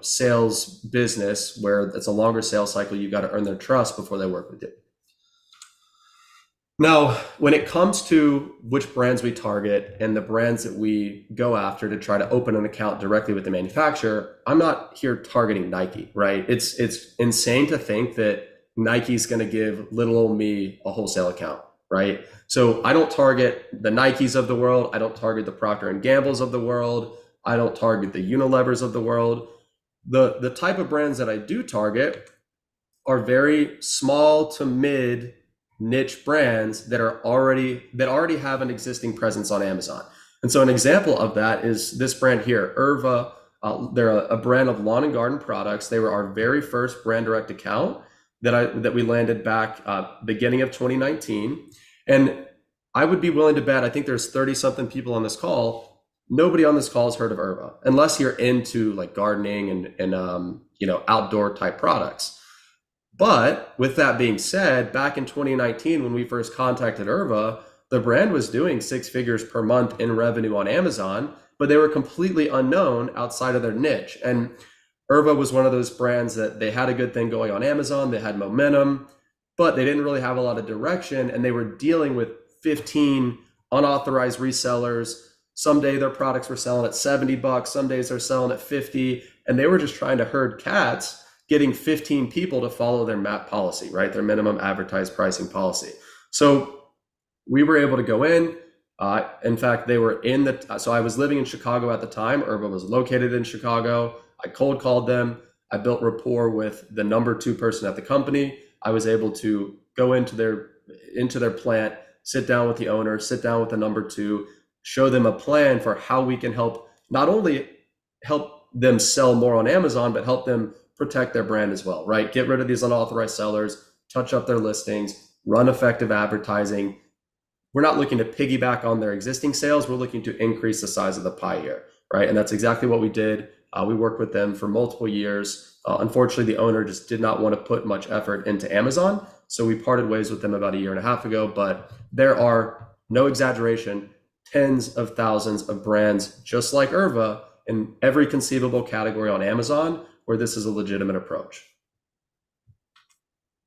sales business where it's a longer sales cycle. You got to earn their trust before they work with you. Now, when it comes to which brands we target and the brands that we go after to try to open an account directly with the manufacturer, I'm not here targeting Nike, right? It's insane to think that Nike's going to give little old me a wholesale account, right? So I don't target the Nikes of the world. I don't target the Procter & Gamble's of the world. I don't target the Unilevers of the world. The type of brands that I do target are very small to mid niche brands that already have an existing presence on Amazon. And so an example of that is this brand here, Erva. They're a brand of lawn and garden products. They were our very first brand direct account that we landed back beginning of 2019. And I would be willing to bet, I think there's 30 something people on this call. Nobody on this call has heard of Erva, unless you're into like gardening and outdoor type products. But with that being said, back in 2019, when we first contacted Erva, the brand was doing 6 figures per month in revenue on Amazon, but they were completely unknown outside of their niche. And Erva was one of those brands that they had a good thing going on Amazon, they had momentum, but they didn't really have a lot of direction, and they were dealing with 15 unauthorized resellers. Someday their products were selling at $70, some days they're selling at 50, and they were just trying to herd cats, getting 15 people to follow their MAP policy, right? Their minimum advertised pricing policy. So we were able to go in. In fact, they were so I was living in Chicago at the time. Erva was located in Chicago. I cold called them. I built rapport with the number 2 person at the company. I was able to go into their plant, sit down with the owner, sit down with the number 2, show them a plan for how we can not only help them sell more on Amazon, but help them protect their brand as well, right? Get rid of these unauthorized sellers, touch up their listings, run effective advertising. We're not looking to piggyback on their existing sales. We're looking to increase the size of the pie here, right? And that's exactly what we did. We worked with them for multiple years. Unfortunately, the owner just did not want to put much effort into Amazon. So we parted ways with them about 1.5 years ago, but there are, no exaggeration, tens of thousands of brands just like Erva in every conceivable category on Amazon where this is a legitimate approach.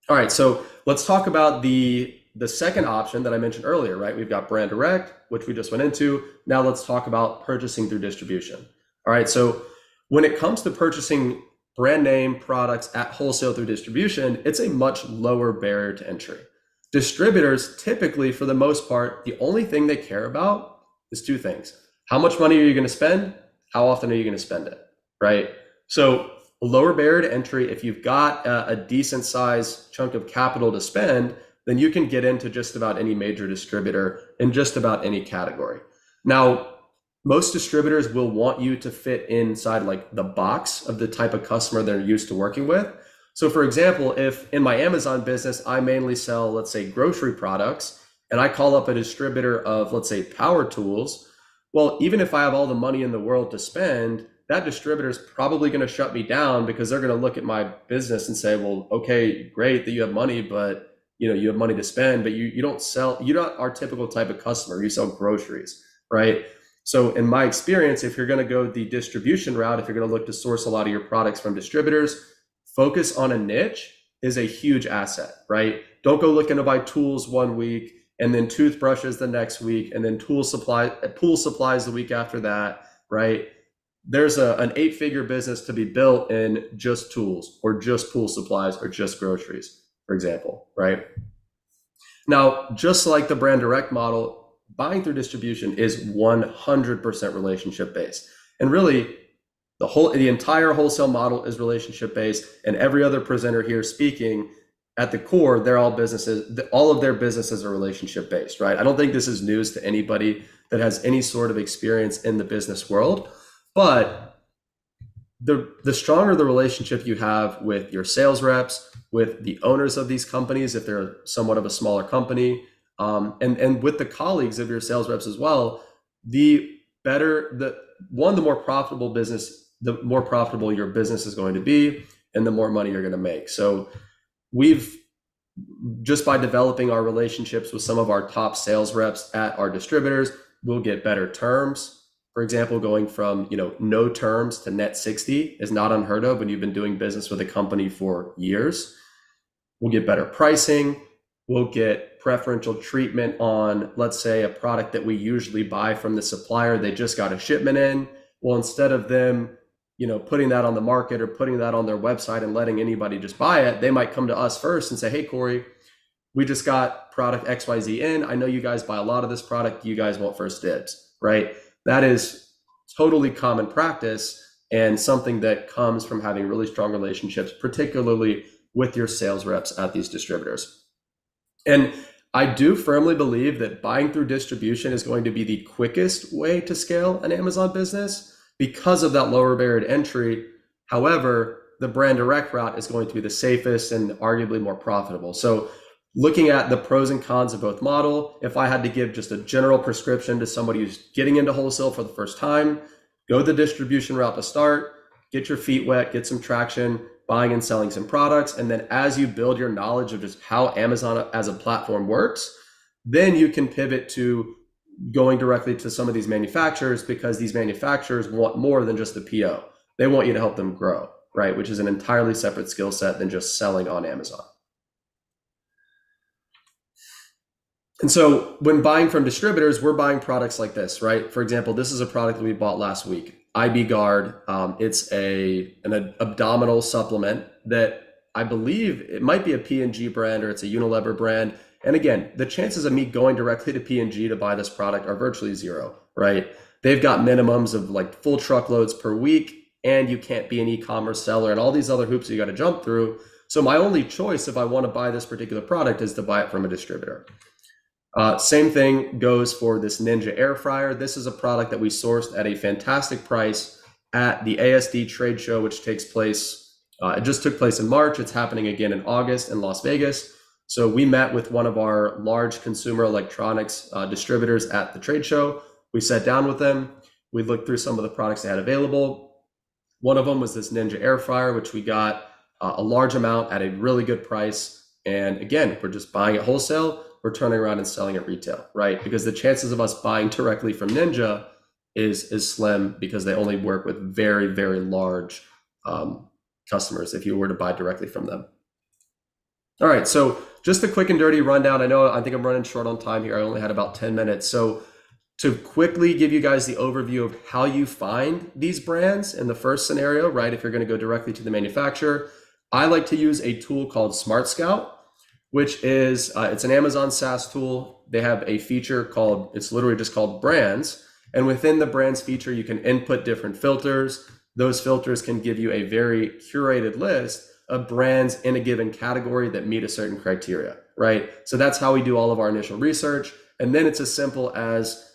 All right, so let's talk about the second option that I mentioned earlier, right? We've got brand direct, which we just went into. Now let's talk about purchasing through distribution. All right, so when it comes to purchasing brand name products at wholesale through distribution, it's a much lower barrier to entry. Distributors typically, for the most part, the only thing they care about is 2 things. How much money are you going to spend? How often are you going to spend it, right? So a lower barrier to entry, if you've got a decent size chunk of capital to spend, then you can get into just about any major distributor in just about any category. Now, most distributors will want you to fit inside like the box of the type of customer they're used to working with. So for example, if in my Amazon business, I mainly sell, let's say, grocery products, and I call up a distributor of, let's say, power tools, well, even if I have all the money in the world to spend, that distributor is probably going to shut me down because they're going to look at my business and say, well, okay, great that you have money, but you have money to spend, but you don't sell, you're not our typical type of customer. You sell groceries, right? So in my experience, if you're going to go the distribution route, if you're going to look to source a lot of your products from distributors, focus on a niche is a huge asset, right? Don't go looking to buy tools one week and then toothbrushes the next week and then pool supplies the week after that, right? There's an 8-figure business to be built in just tools or just pool supplies or just groceries, for example, right? Now, just like the brand direct model, buying through distribution is 100% relationship based. And really, the entire wholesale model is relationship based, and every other presenter here speaking, at the core, they're all businesses, all of their businesses are relationship based, right? I don't think this is news to anybody that has any sort of experience in the business world, but the stronger the relationship you have with your sales reps, with the owners of these companies, if they're somewhat of a smaller company, and with the colleagues of your sales reps as well, the more profitable the more profitable your business is going to be, and the more money you're going to make. So we've, just by developing our relationships with some of our top sales reps at our distributors, we'll get better terms. For example, going from no terms to net 60 is not unheard of when you've been doing business with a company for years. We'll get better pricing. We'll get preferential treatment on, let's say, a product that we usually buy from the supplier. They just got a shipment in. Well, instead of them putting that on the market or putting that on their website and letting anybody just buy it, they might come to us first and say, hey, Corey, we just got product XYZ in. I know you guys buy a lot of this product. You guys want first dibs, right? That is totally common practice and something that comes from having really strong relationships, particularly with your sales reps at these distributors. And I do firmly believe that buying through distribution is going to be the quickest way to scale an Amazon business because of that lower barrier to entry. However, the brand direct route is going to be the safest and arguably more profitable. So looking at the pros and cons of both model, if I had to give just a general prescription to somebody who's getting into wholesale for the first time, go the distribution route to start, get your feet wet, get some traction, buying and selling some products. And then as you build your knowledge of just how Amazon as a platform works, then you can pivot to going directly to some of these manufacturers, because these manufacturers want more than just the PO. They want you to help them grow, right? Which is an entirely separate skill set than just selling on Amazon. And so when buying from distributors, we're buying products like this, right? For example, this is a product that we bought last week, IB Guard. It's an abdominal supplement that I believe it might be a P&G brand or it's a Unilever brand. And again, the chances of me going directly to P&G to buy this product are virtually zero, right? They've got minimums of like full truckloads per week, and you can't be an e-commerce seller and all these other hoops you got to jump through. So my only choice if I want to buy this particular product is to buy it from a distributor. Same thing goes for this Ninja air fryer. This is a product that we sourced at a fantastic price at the ASD trade show, which takes place, it just took place in March. It's happening again in August in Las Vegas. So we met with one of our large consumer electronics distributors at the trade show. We sat down with them. We looked through some of the products they had available. One of them was this Ninja air fryer, which we got a large amount at a really good price. And again, we're just buying it wholesale. We're turning around and selling at retail, right? Because the chances of us buying directly from Ninja is slim, because they only work with very, very large customers if you were to buy directly from them. All right, so just a quick and dirty rundown. I think I'm running short on time here. I only had about 10 minutes. So to quickly give you guys the overview of how you find these brands in the first scenario, right? If you're going to go directly to the manufacturer, I like to use a tool called Smart Scout, which is, it's an Amazon SaaS tool. They have a feature called, it's literally just called Brands. And within the Brands feature, you can input different filters. Those filters can give you a very curated list of brands in a given category that meet a certain criteria, right? So that's how we do all of our initial research. And then it's as simple as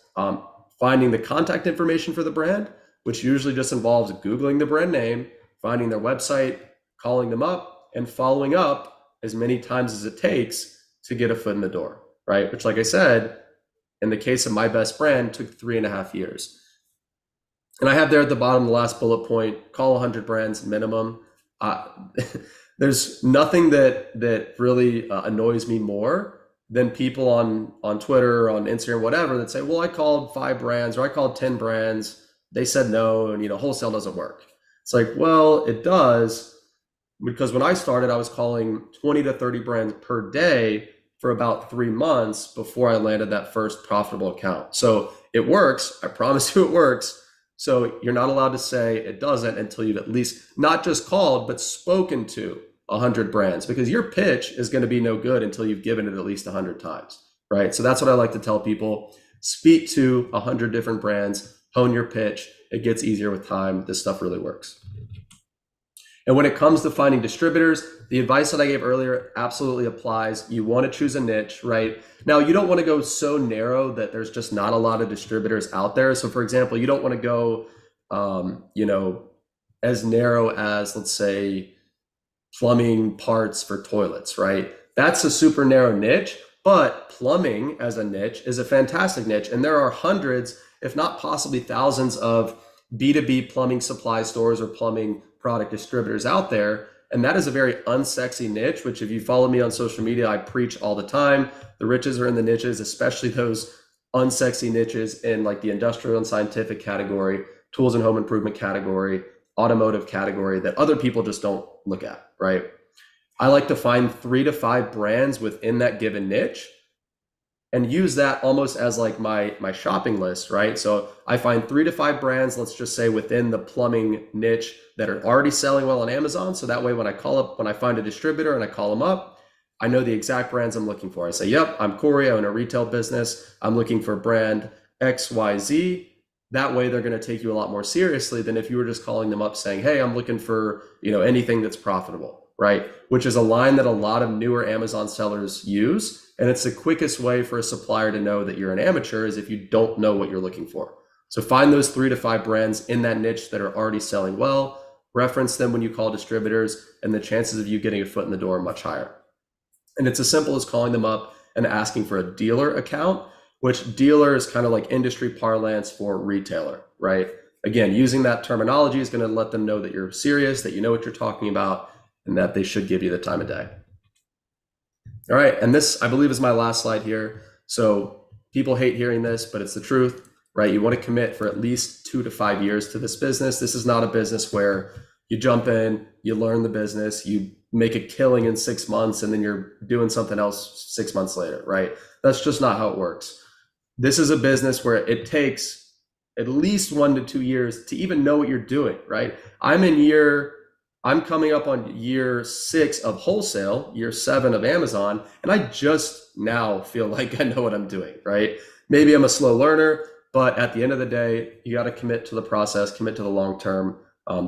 finding the contact information for the brand, which usually just involves Googling the brand name, finding their website, calling them up, and following up as many times as it takes to get a foot in the door, right? Which, like I said, in the case of my best brand, took 3.5 years. And I have there at the bottom, the last bullet point, call 100 brands minimum. There's nothing that really annoys me more than people on Twitter, on Instagram, whatever, that say, well, I called 5 brands or I called 10 brands. They said no, and wholesale doesn't work. It's like, well, it does, because when I started, I was calling 20 to 30 brands per day for about 3 months before I landed that first profitable account. So it works. I promise you it works. So you're not allowed to say it doesn't until you've at least not just called, but spoken to 100 brands, because your pitch is going to be no good until you've given it at least 100 times, right? So that's what I like to tell people. Speak to 100 different brands, hone your pitch. It gets easier with time. This stuff really works. And when it comes to finding distributors, the advice that I gave earlier absolutely applies. You want to choose a niche, right? Now, you don't want to go so narrow that there's just not a lot of distributors out there. So for example, you don't want to go, as narrow as, let's say, plumbing parts for toilets, right? That's a super narrow niche, but plumbing as a niche is a fantastic niche. And there are hundreds, if not possibly thousands, of B2B plumbing supply stores or plumbing product distributors out there. And that is a very unsexy niche, which if you follow me on social media, I preach all the time. The riches are in the niches, especially those unsexy niches in like the industrial and scientific category, tools and home improvement category, automotive category that other people just don't look at, right? I like to find 3 to 5 brands within that given niche and use that almost as like my shopping list, right? So I find 3 to 5 brands, let's just say within the plumbing niche, that are already selling well on Amazon. So that way, when I find a distributor and I call them up, I know the exact brands I'm looking for. I say, yep, I'm Corey, I own a retail business. I'm looking for brand XYZ. That way they're going to take you a lot more seriously than if you were just calling them up saying, hey, I'm looking for, anything that's profitable, right? Which is a line that a lot of newer Amazon sellers use. And it's the quickest way for a supplier to know that you're an amateur is if you don't know what you're looking for. So find those 3 to 5 brands in that niche that are already selling well, reference them when you call distributors, and the chances of you getting a foot in the door are much higher. And it's as simple as calling them up and asking for a dealer account, which dealer is kind of like industry parlance for retailer, right? Again, using that terminology is going to let them know that you're serious, that you know what you're talking about, and that they should give you the time of day. All right, and this, I believe, is my last slide here. So people hate hearing this, but it's the truth, right? You want to commit for at least 2 to 5 years to this business. This is not a business where you jump in, you learn the business, you make a killing in 6 months, and then you're doing something else 6 months later, right? That's just not how it works. This is a business where it takes at least 1 to 2 years to even know what you're doing, right? I'm coming up on year 6 of wholesale, year 7 of Amazon, and I just now feel like I know what I'm doing, right? Maybe I'm a slow learner, but at the end of the day, you got to commit to the process, commit to the long term.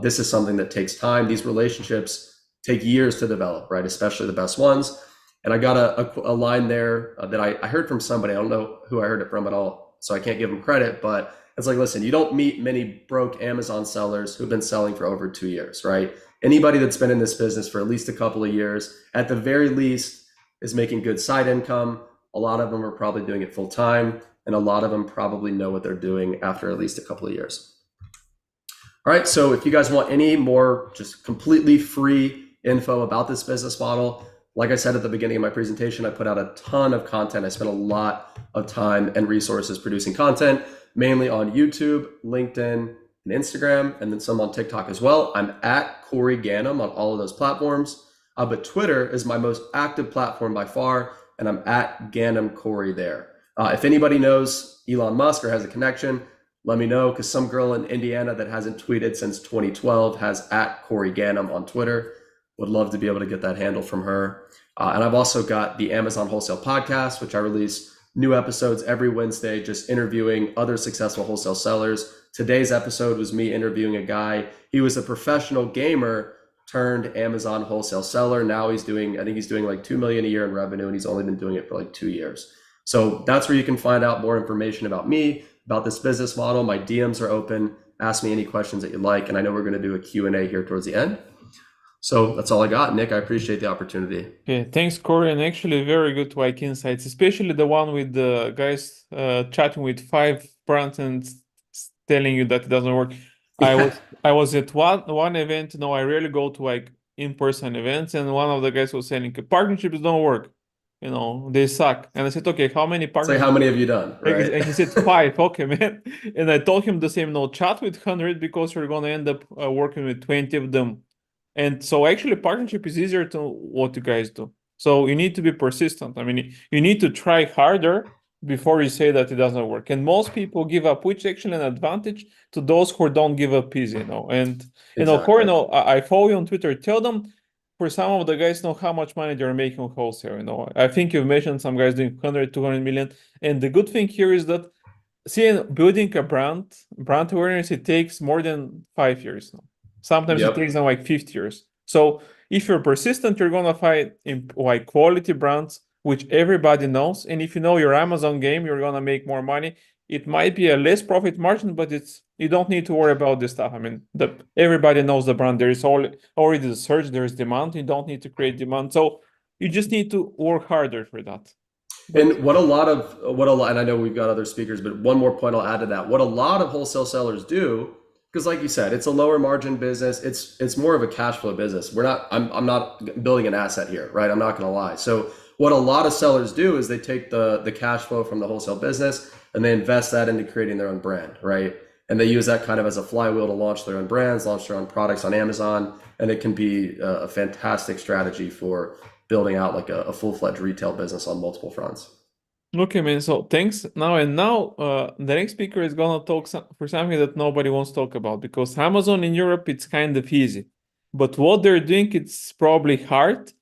This is something that takes time. These relationships take years to develop, right? Especially the best ones. And I got a line there that I heard from somebody. I don't know who I heard it from at all, so I can't give them credit, but it's like, listen, you don't meet many broke Amazon sellers who've been selling for over 2 years, right? Anybody that's been in this business for at least a couple of years, at the very least, is making good side income. A lot of them are probably doing it full time, and a lot of them probably know what they're doing after at least a couple of years. All right, so if you guys want any more just completely free info about this business model, like I said at the beginning of my presentation, I put out a ton of content. I spent a lot of time and resources producing content, mainly on YouTube, LinkedIn, and Instagram, and then some on TikTok as well. I'm at Corey Ganim on all of those platforms, but Twitter is my most active platform by far, and I'm at Ganim Corey there. If anybody knows Elon Musk or has a connection, let me know, because some girl in Indiana that hasn't tweeted since 2012 has at Corey Ganim on Twitter. Would love to be able to get that handle from her. And I've also got the Amazon Wholesale podcast, which I release new episodes every Wednesday, just interviewing other successful wholesale sellers. Today's episode was me interviewing a guy. He was a professional gamer turned Amazon wholesale seller. Now I think he's doing like $2 million a year in revenue, and he's only been doing it for like 2 years. So that's where you can find out more information about me, about this business model. My DMs are open. Ask me any questions that you like. And I know we're going to do a Q&A here towards the end. So that's all I got. Nick, I appreciate the opportunity. Okay, thanks, Corey. And actually, very good like insights, especially the one with the guys chatting with 5 brands and telling you that it doesn't work. I was at one event. You know, I rarely go to like in-person events, and one of the guys was saying partnerships don't work. You know, they suck. And I said, okay, how many partnerships? Say, how many have you done? Right? And he said 5. Okay, man. And I told him the same. No, chat with 100 because you're gonna end up working with 20 of them. And so actually partnership is easier to what you guys do. So you need to be persistent. I mean, you need to try harder before you say that it doesn't work. And most people give up, which is actually an advantage to those who don't give up easy, you know. And you know, Corey, I follow you on Twitter. Tell them, for some of the guys, know how much money they're making on wholesale. You know, I think you've mentioned some guys doing 100, 200 million. And the good thing here is that building a brand awareness, it takes more than 5 years now. Sometimes it takes them like 50 years. So if you're persistent, you're gonna find like quality brands which everybody knows. And if you know your Amazon game, you're gonna make more money. It might be a less profit margin, but you don't need to worry about this stuff. I mean, everybody knows the brand. There is already the search, there is demand. You don't need to create demand. So you just need to work harder for that. And and I know we've got other speakers, but one more point I'll add to that. What a lot of wholesale sellers do, because like you said, it's a lower margin business. It's more of a cash flow business. I'm not building an asset here, right? I'm not going to lie. So what a lot of sellers do is they take the cash flow from the wholesale business and they invest that into creating their own brand, right? And they use that kind of as a flywheel to launch their own brands, launch their own products on Amazon. And it can be a fantastic strategy for building out like a full-fledged retail business on multiple fronts. Okay, man. So thanks. Now the next speaker is gonna talk for something that nobody wants to talk about, because Amazon in Europe, it's kind of easy, but what they're doing, it's probably hard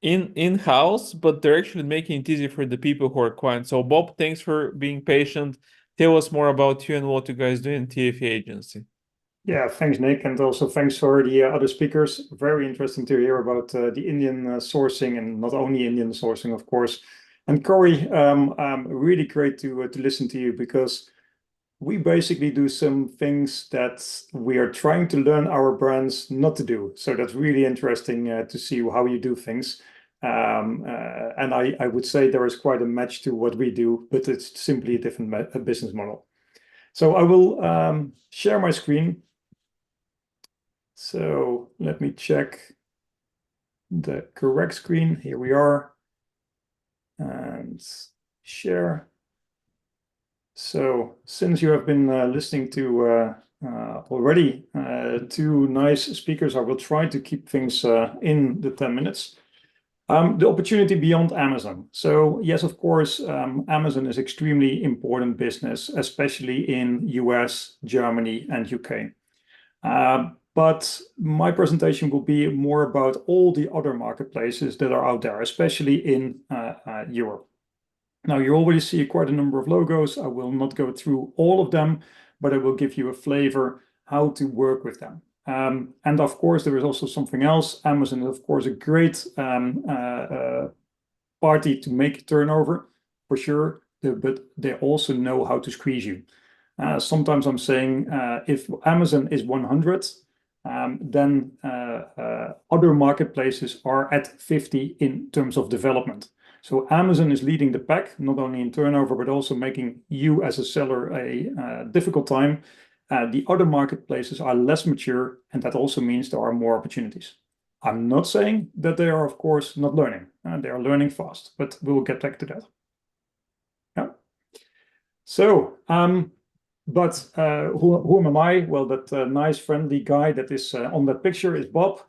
in-house, but they're actually making it easy for the people who are clients. So Bob, thanks for being patient. Tell us more about you and what you guys do in TFE.Agency. Yeah, thanks, Nick. And also thanks for the other speakers. Very interesting to hear about the Indian sourcing, and not only Indian sourcing, of course. And Corey, really great to listen to you, because we basically do some things that we are trying to learn our brands not to do. So that's really interesting to see how you do things. And I would say there is quite a match to what we do, but it's simply a different business model. So I will share my screen. So let me check the correct screen. Here we are. And share. So since you have been listening to already 2 nice speakers, I will try to keep things in the 10 minutes. The opportunity beyond Amazon. So yes, of course, Amazon is extremely important business, especially in US, Germany, and UK. But my presentation will be more about all the other marketplaces that are out there, especially in Europe. Now, you already see quite a number of logos. I will not go through all of them, but I will give you a flavor how to work with them. And of course, there is also something else. Amazon is, of course, a great party to make turnover, for sure, but they also know how to squeeze you. Sometimes I'm saying if Amazon is 100, then other marketplaces are at 50 in terms of development. So Amazon is leading the pack, not only in turnover, but also making you as a seller a difficult time. The other marketplaces are less mature, and that also means there are more opportunities. I'm not saying that they are, of course, not learning. They are learning fast, but we will get back to that. Yeah. So, but who am I? Well, that nice friendly guy that is on that picture is Bob.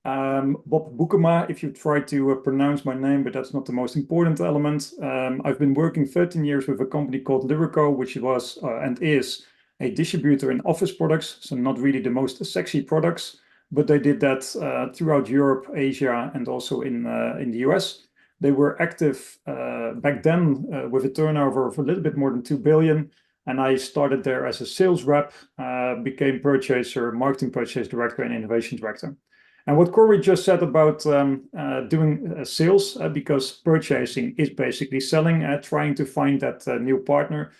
Bob Boekema, if you try to pronounce my name, but that's not the most important element. I've been working 13 years with a company called Lyrico, which was and is a distributor in office products, so not really the most sexy products, but they did that throughout Europe, Asia, and also in the US. They were active back then with a turnover of a little bit more than 2 billion. And I started there as a sales rep, became purchaser, marketing purchase director, and innovation director. And what Corey just said about doing sales, because purchasing is basically selling, trying to find that new partner.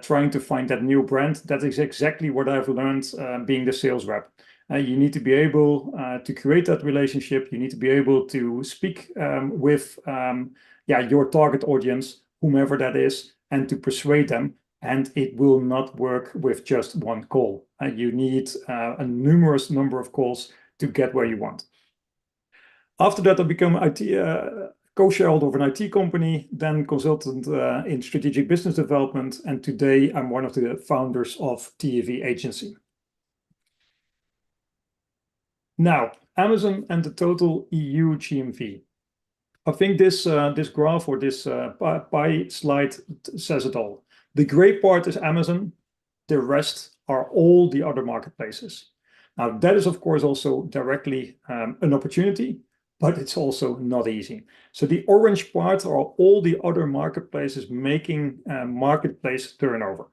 trying to find that new brand. That is exactly what I've learned being the sales rep. You need to be able to create that relationship. You need to be able to speak with your target audience, whomever that is, and to persuade them. And it will not work with just one call. You need a numerous number of calls to get where you want. After that, I became IT co-shareholder of an IT company, then consultant in strategic business development, and today I'm one of the founders of TFE.Agency. Now, Amazon and the total EU GMV. I think this graph or this pie slide says it all. The gray part is Amazon. The rest are all the other marketplaces. Now, that is, of course, also directly an opportunity, but it's also not easy. So the orange part are all the other marketplaces making marketplace turnover.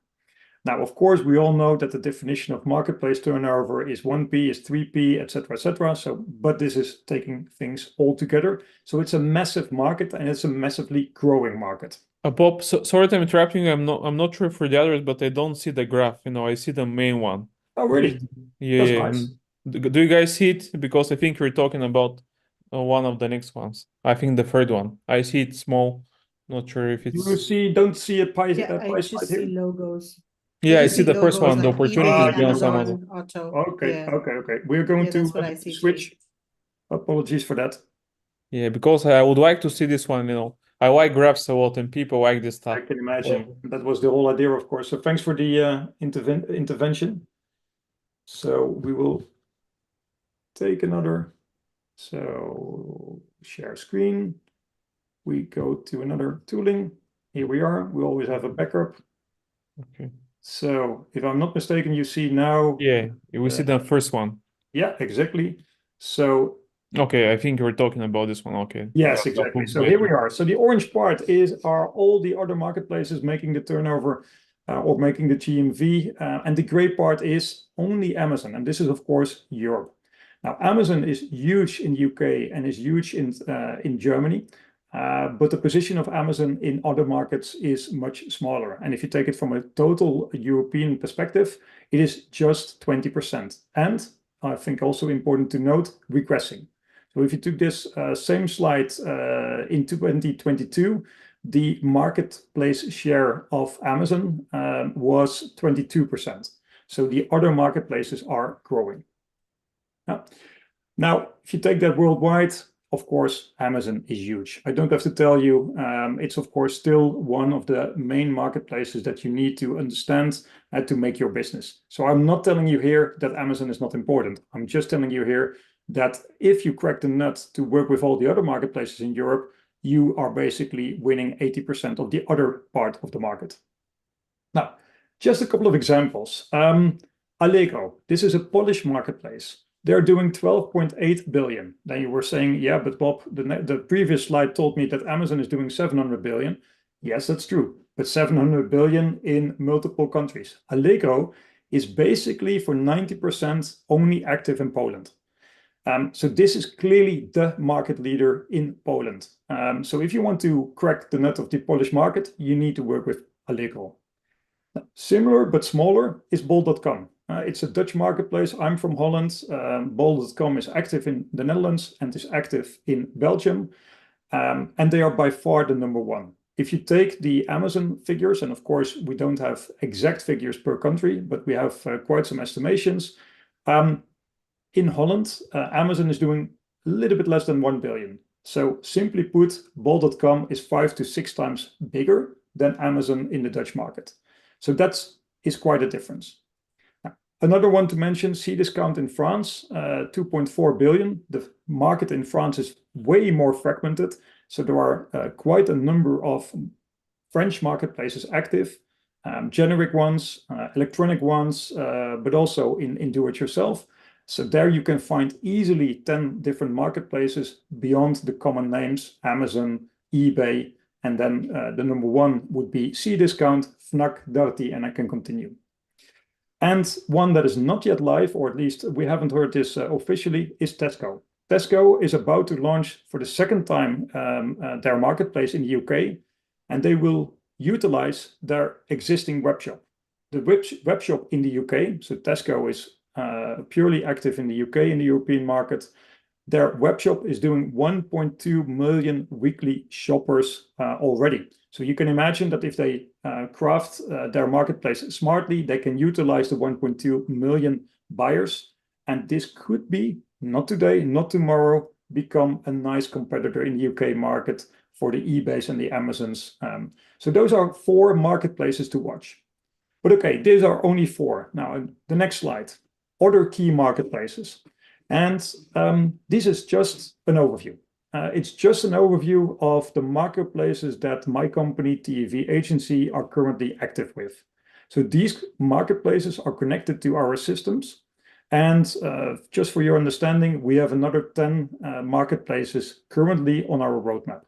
Now, of course, we all know that the definition of marketplace turnover is 1P, is 3P, etc., etc. So, but this is taking things all together. So it's a massive market, and it's a massively growing market. Bob, sorry to interrupt you. I'm not sure for the others, but I don't see the graph. I see the main one. Oh, really? Yeah. That's nice. Do you guys see it? Because I think we're talking about one of the next ones. I think the third one. I see it small. Not sure if it's. Don't see a pie, Yeah, I pie just slide see here? logos. Yeah, I just see the first logos one. The like opportunity eBay, is beyond Amazon, Amazon. Auto. Okay, Yeah. okay. We're going that's what to I see switch. too. Apologies for that. Yeah, because I would like to see this one. I like graphs a lot, and people like this stuff. I can imagine. That was the whole idea, of course. So thanks for the intervention. So we will take another. So share screen. We go to another tooling. Here we are. We always have a backup. Okay. So if I'm not mistaken, you see now. Yeah, we see the first one. Yeah, exactly. So. Okay, I think we're talking about this one. Okay. Yes, exactly. So here we are. So the orange part are all the other marketplaces making the turnover or making the GMV. And the gray part is only Amazon. And this is, of course, Europe. Now, Amazon is huge in UK and is huge in Germany. But the position of Amazon in other markets is much smaller. And if you take it from a total European perspective, it is just 20%. And I think also important to note, regressing. So if you took this same slide in 2022, the marketplace share of Amazon was 22%. So the other marketplaces are growing. Now, if you take that worldwide, of course, Amazon is huge. I don't have to tell you, it's of course still one of the main marketplaces that you need to understand to make your business. So I'm not telling you here that Amazon is not important. I'm just telling you here that if you crack the nut to work with all the other marketplaces in Europe, you are basically winning 80% of the other part of the market. Now, just a couple of examples. Allegro, this is a Polish marketplace. They're doing 12.8 billion. Then you were saying, yeah, but Bob, the previous slide told me that Amazon is doing 700 billion. Yes, that's true, but 700 billion in multiple countries. Allegro is basically for 90% only active in Poland. So this is clearly the market leader in Poland. So if you want to crack the nut of the Polish market, you need to work with Allegro. Similar but smaller is bol.com. It's a Dutch marketplace. I'm from Holland. Bol.com is active in the Netherlands and is active in Belgium. And they are by far the number one. If you take the Amazon figures, and of course, we don't have exact figures per country, but we have quite some estimations. In Holland, Amazon is doing a little bit less than 1 billion. So simply put, bol.com is 5 to 6 times bigger than Amazon in the Dutch market. So that is quite a difference. Now, another one to mention, Cdiscount in France, 2.4 billion. The market in France is way more fragmented. So there are quite a number of French marketplaces active, generic ones, electronic ones, but also in do-it-yourself. So there you can find easily 10 different marketplaces beyond the common names, Amazon, eBay, and then the number one would be Cdiscount, Fnac, Darty, and I can continue. And one that is not yet live, or at least we haven't heard this officially, is Tesco. Tesco is about to launch for the second time their marketplace in the UK, and they will utilize their existing web shop. The web shop in the UK, so Tesco is purely active in the UK, in the European market. Their web shop is doing 1.2 million weekly shoppers already. So you can imagine that if they craft their marketplace smartly, they can utilize the 1.2 million buyers. And this could be, not today, not tomorrow, become a nice competitor in the UK market for the eBays and the Amazons. So those are 4 marketplaces to watch. But okay, these are only 4. Now, the next slide, other key marketplaces. And this is just an overview. It's just an overview of the marketplaces that my company, TFE.Agency, are currently active with. So these marketplaces are connected to our systems. And just for your understanding, we have another 10 marketplaces currently on our roadmap.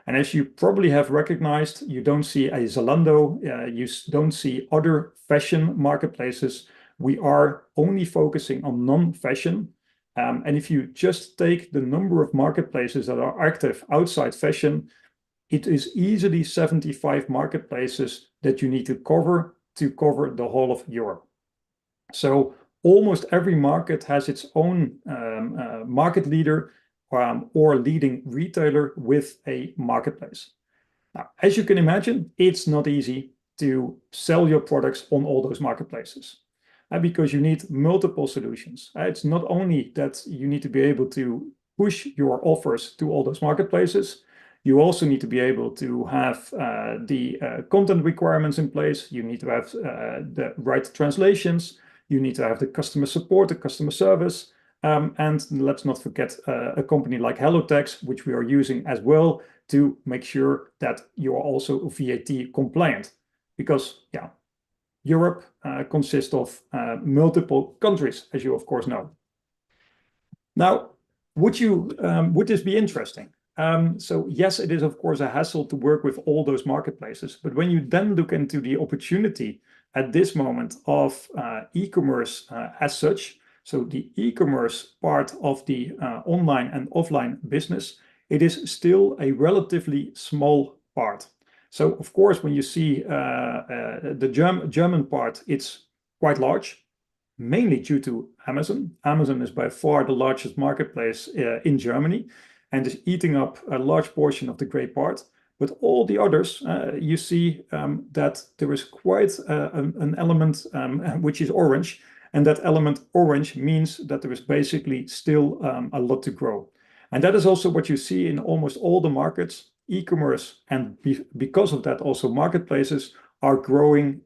And as you probably have recognized, you don't see a Zalando, you don't see other fashion marketplaces. We are only focusing on non-fashion. And if you just take the number of marketplaces that are active outside fashion, it is easily 75 marketplaces that you need to cover the whole of Europe. So almost every market has its own market leader or leading retailer with a marketplace. Now, as you can imagine, it's not easy to sell your products on all those marketplaces. Because you need multiple solutions. It's not only that you need to be able to push your offers to all those marketplaces, you also need to be able to have the content requirements in place. You need to have the right translations. You need to have the customer support, the customer service. And let's not forget a company like hellotax, which we are using as well to make sure that you are also VAT compliant. Because, yeah, Europe consists of multiple countries, as you of course know. Now, would this be interesting? So yes, it is of course a hassle to work with all those marketplaces, but when you then look into the opportunity at this moment of e-commerce as such, so the e-commerce part of the online and offline business, it is still a relatively small part. So, of course, when you see the German part, it's quite large, mainly due to Amazon. Amazon is by far the largest marketplace in Germany and is eating up a large portion of the gray part. But all the others, you see that there is quite an element which is orange. And that element orange means that there is basically still a lot to grow. And that is also what you see in almost all the markets. E-commerce and because of that also marketplaces are growing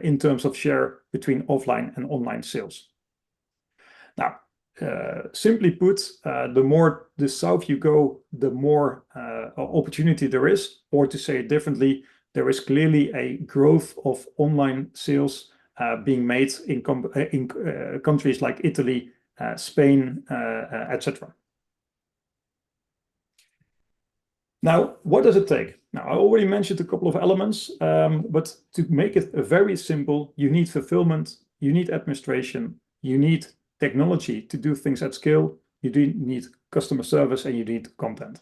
in terms of share between offline and online sales. Now, simply put, the more the south you go, the more opportunity there is, or to say it differently, there is clearly a growth of online sales being made in countries like Italy, Spain, etc. Now, what does it take? Now, I already mentioned a couple of elements, but to make it very simple, you need fulfillment, you need administration, you need technology to do things at scale, you do need customer service, and you need content.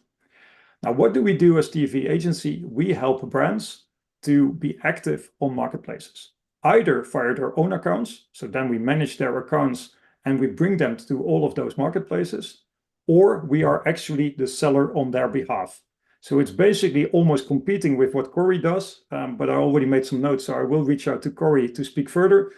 Now, what do we do as TFE.Agency? We help brands to be active on marketplaces, either via their own accounts, so then we manage their accounts and we bring them to all of those marketplaces, or we are actually the seller on their behalf. So it's basically almost competing with what Corey does, but I already made some notes, so I will reach out to Corey to speak further,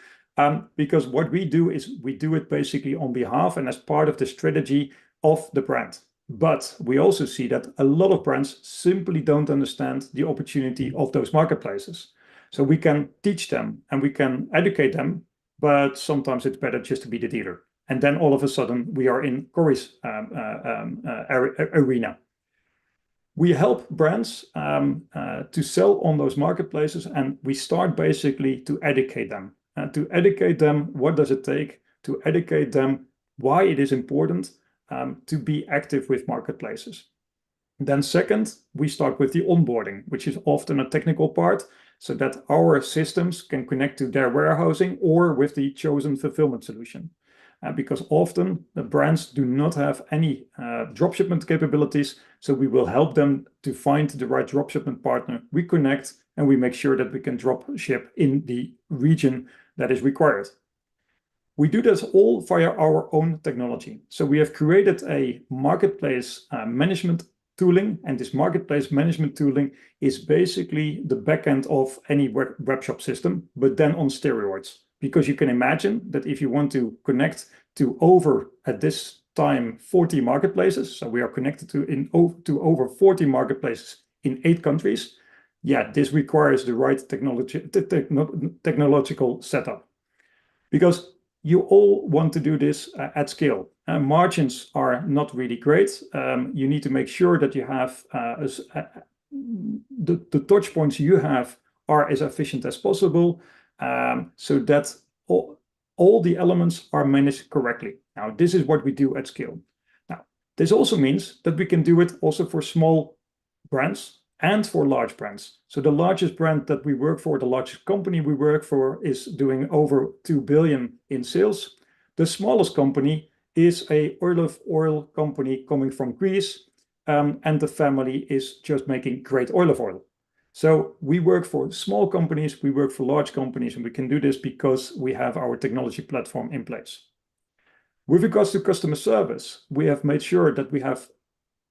because what we do is we do it basically on behalf and as part of the strategy of the brand. But we also see that a lot of brands simply don't understand the opportunity of those marketplaces. So we can teach them and we can educate them, but sometimes it's better just to be the dealer. And then all of a sudden we are in Corey's arena. We help brands to sell on those marketplaces, and we start basically to educate them. To educate them, what does it take? To educate them why it is important to be active with marketplaces. Then second, we start with the onboarding, which is often a technical part, so that our systems can connect to their warehousing or with the chosen fulfillment solution. because often the brands do not have any dropshipment capabilities. So we will help them to find the right dropshipment partner. We connect and we make sure that we can drop ship in the region that is required. We do this all via our own technology. So we have created a marketplace management tooling, and this marketplace management tooling is basically the backend of any web shop system, but then on steroids. Because you can imagine that if you want to connect to over, at this time, 40 marketplaces, so we are connected to over 40 marketplaces in 8 countries, yeah, this requires the right technological setup. Because you all want to do this at scale. Margins are not really great. You need to make sure that you have the touch points you have are as efficient as possible, so that all the elements are managed correctly. Now, this is what we do at scale. Now, this also means that we can do it also for small brands and for large brands. So the largest brand that we work for, the largest company we work for, is doing over 2 billion in sales. The smallest company is a olive oil company coming from Greece, and the family is just making great olive oil. So we work for small companies, we work for large companies, and we can do this because we have our technology platform in place. With regards to customer service, we have made sure that we have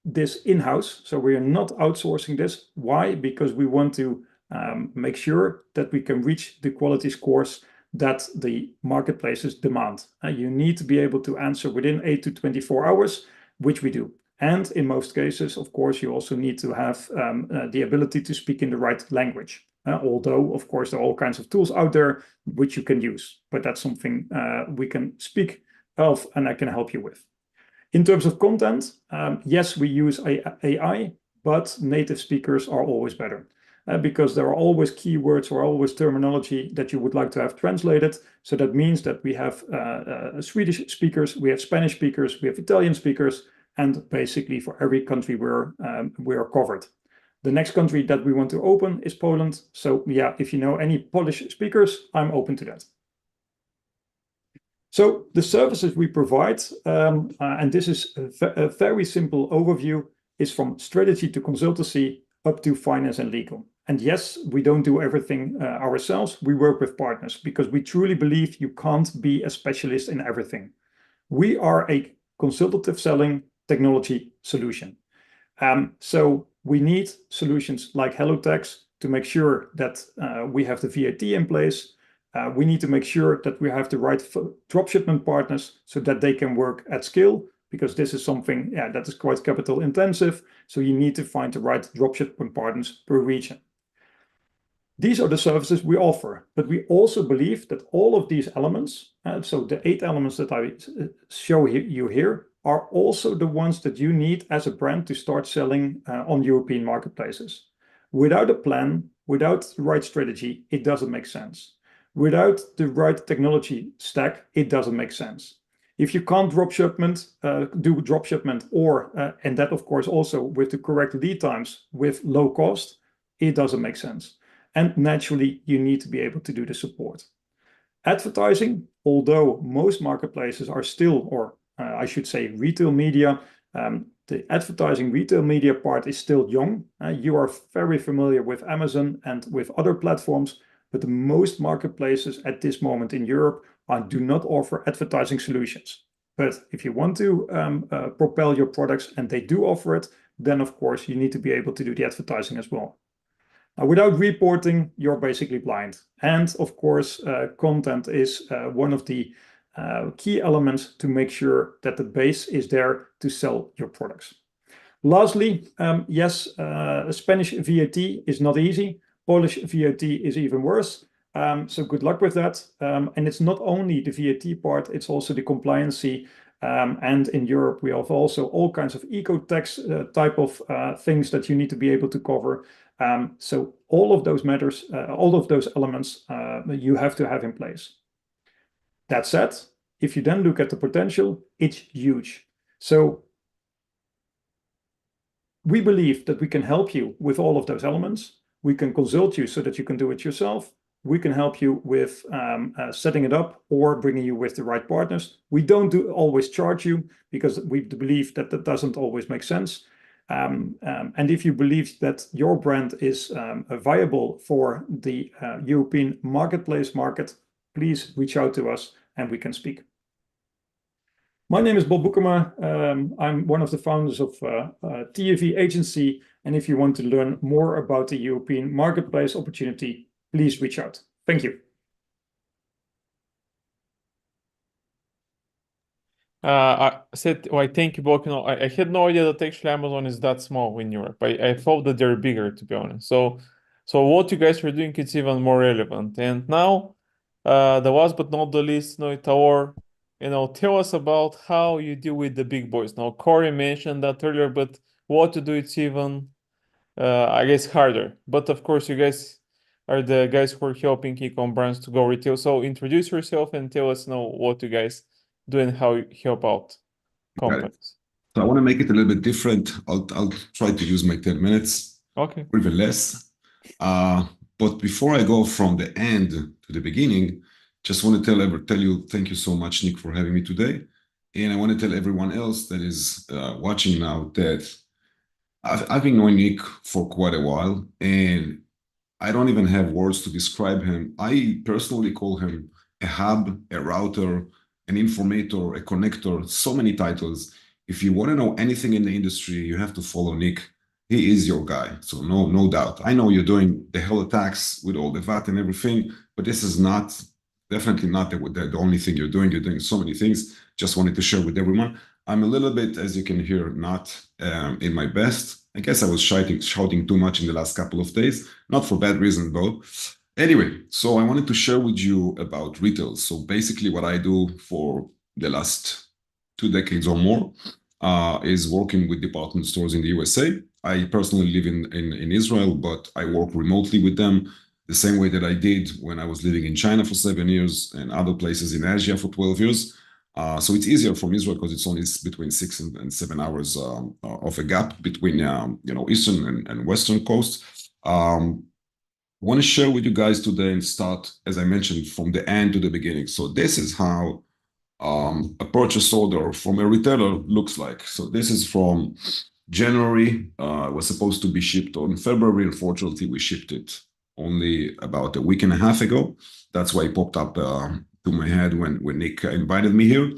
this in-house, so we are not outsourcing this. Why? Because we want to make sure that we can reach the quality scores that the marketplaces demand. You need to be able to answer within 8 to 24 hours, which we do. And in most cases, of course, you also need to have the ability to speak in the right language. Although, of course, there are all kinds of tools out there which you can use, but that's something we can speak of and I can help you with. In terms of content, yes, we use AI, but native speakers are always better because there are always keywords or always terminology that you would like to have translated. So that means that we have Swedish speakers, we have Spanish speakers, we have Italian speakers, and basically for every country we're covered. The next country that we want to open is Poland. So yeah, if you know any Polish speakers, I'm open to that. So the services we provide, and this is a very simple overview, is from strategy to consultancy up to finance and legal. And yes, we don't do everything ourselves. We work with partners because we truly believe you can't be a specialist in everything. We are a consultative selling technology solution. So we need solutions like hellotax to make sure that we have the VAT in place. We need to make sure that we have the right dropshipment partners so that they can work at scale, because this is something that is quite capital intensive. So you need to find the right dropshipment partners per region. These are the services we offer, but we also believe that all of these elements, so the 8 elements that I show you here, are also the ones that you need as a brand to start selling on European marketplaces. Without a plan, without the right strategy, it doesn't make sense. Without the right technology stack, it doesn't make sense. If you can't do dropshipment, or and that of course also with the correct lead times with low cost, it doesn't make sense. And naturally, you need to be able to do the support. Advertising, although most marketplaces are still, or I should say retail media, the advertising retail media part is still young. You are very familiar with Amazon and with other platforms, but the most marketplaces at this moment in Europe do not offer advertising solutions. But if you want to propel your products and they do offer it, then of course you need to be able to do the advertising as well. Without reporting, you're basically blind. And of course, content is one of the key elements to make sure that the base is there to sell your products. Lastly, yes, Spanish VAT is not easy. Polish VAT is even worse. So good luck with that. And it's not only the VAT part, it's also the compliancy. And in Europe, we have also all kinds of eco-tax type of things that you need to be able to cover. So all of those matters, all of those elements you have to have in place. That said, if you then look at the potential, it's huge. So we believe that we can help you with all of those elements. We can consult you so that you can do it yourself, we can help you with setting it up or bringing you with the right partners. We don't always charge you because we believe that that doesn't always make sense. And if you believe that your brand is viable for the European marketplace market, please reach out to us and we can speak. My name is Boekema. I'm one of the founders of TFE.Agency. And if you want to learn more about the European marketplace opportunity, please reach out. Thank you. I said, well, thank you, Boekema. I had no idea that actually Amazon is that small in Europe. I thought that they're bigger, to be honest. So what you guys are doing, it's even more relevant. And now, the last but not the least, Talor, tell us about how you deal with the big boys. Now, Corey mentioned that earlier, but what to do, it's even, I guess, harder. But of course, you guys are the guys who are helping e-com brands to go retail. So introduce yourself and tell us what you guys do and how you help out companies. So I want to make it a little bit different. I'll try to use my 10 minutes. Okay. Or even less. But before I go from the end to the beginning, just want to tell you thank you so much, Nick, for having me today. And I want to tell everyone else that is watching now that I've been knowing Nick for quite a while, and I don't even have words to describe him. I personally call him a hub, a router, an informator, a connector, so many titles. If you want to know anything in the industry, you have to follow Nick. He is your guy, so no doubt. I know you're doing the hellotax with all the VAT and everything, but this is definitely not the only thing you're doing. You're doing so many things. Just wanted to share with everyone. I'm a little bit, as you can hear, not in my best. I guess I was shouting too much in the last couple of days, not for bad reasons though. Anyway, so I wanted to share with you about retail. So basically what I do for the last 2 decades or more is working with department stores in the USA. I personally live in Israel, but I work remotely with them the same way that I did when I was living in China for 7 years and other places in Asia for 12 years. So it's easier from Israel because it's only between 6 and 7 hours of a gap between Eastern and Western coast. I want to share with you guys today and start, as I mentioned, from the end to the beginning. So this is how a purchase order from a retailer looks like. So this is from January. It was supposed to be shipped on February. Unfortunately, we shipped it only about a week and a half ago. That's why it popped up to my head when Nick invited me here.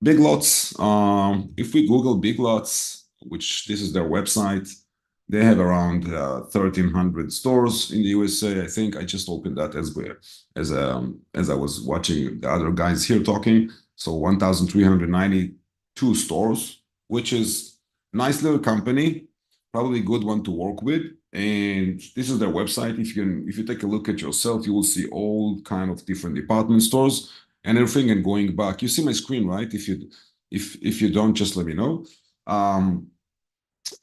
Big Lots. If we Google Big Lots, which this is their website, they have around 1,300 stores in the USA. I think I just opened that as I was watching the other guys here talking. So 1,392 stores, which is a nice little company, probably a good one to work with. And this is their website. If you take a look at yourself, you will see all kind of different department stores and everything. And going back, you see my screen, right? If you don't, just let me know.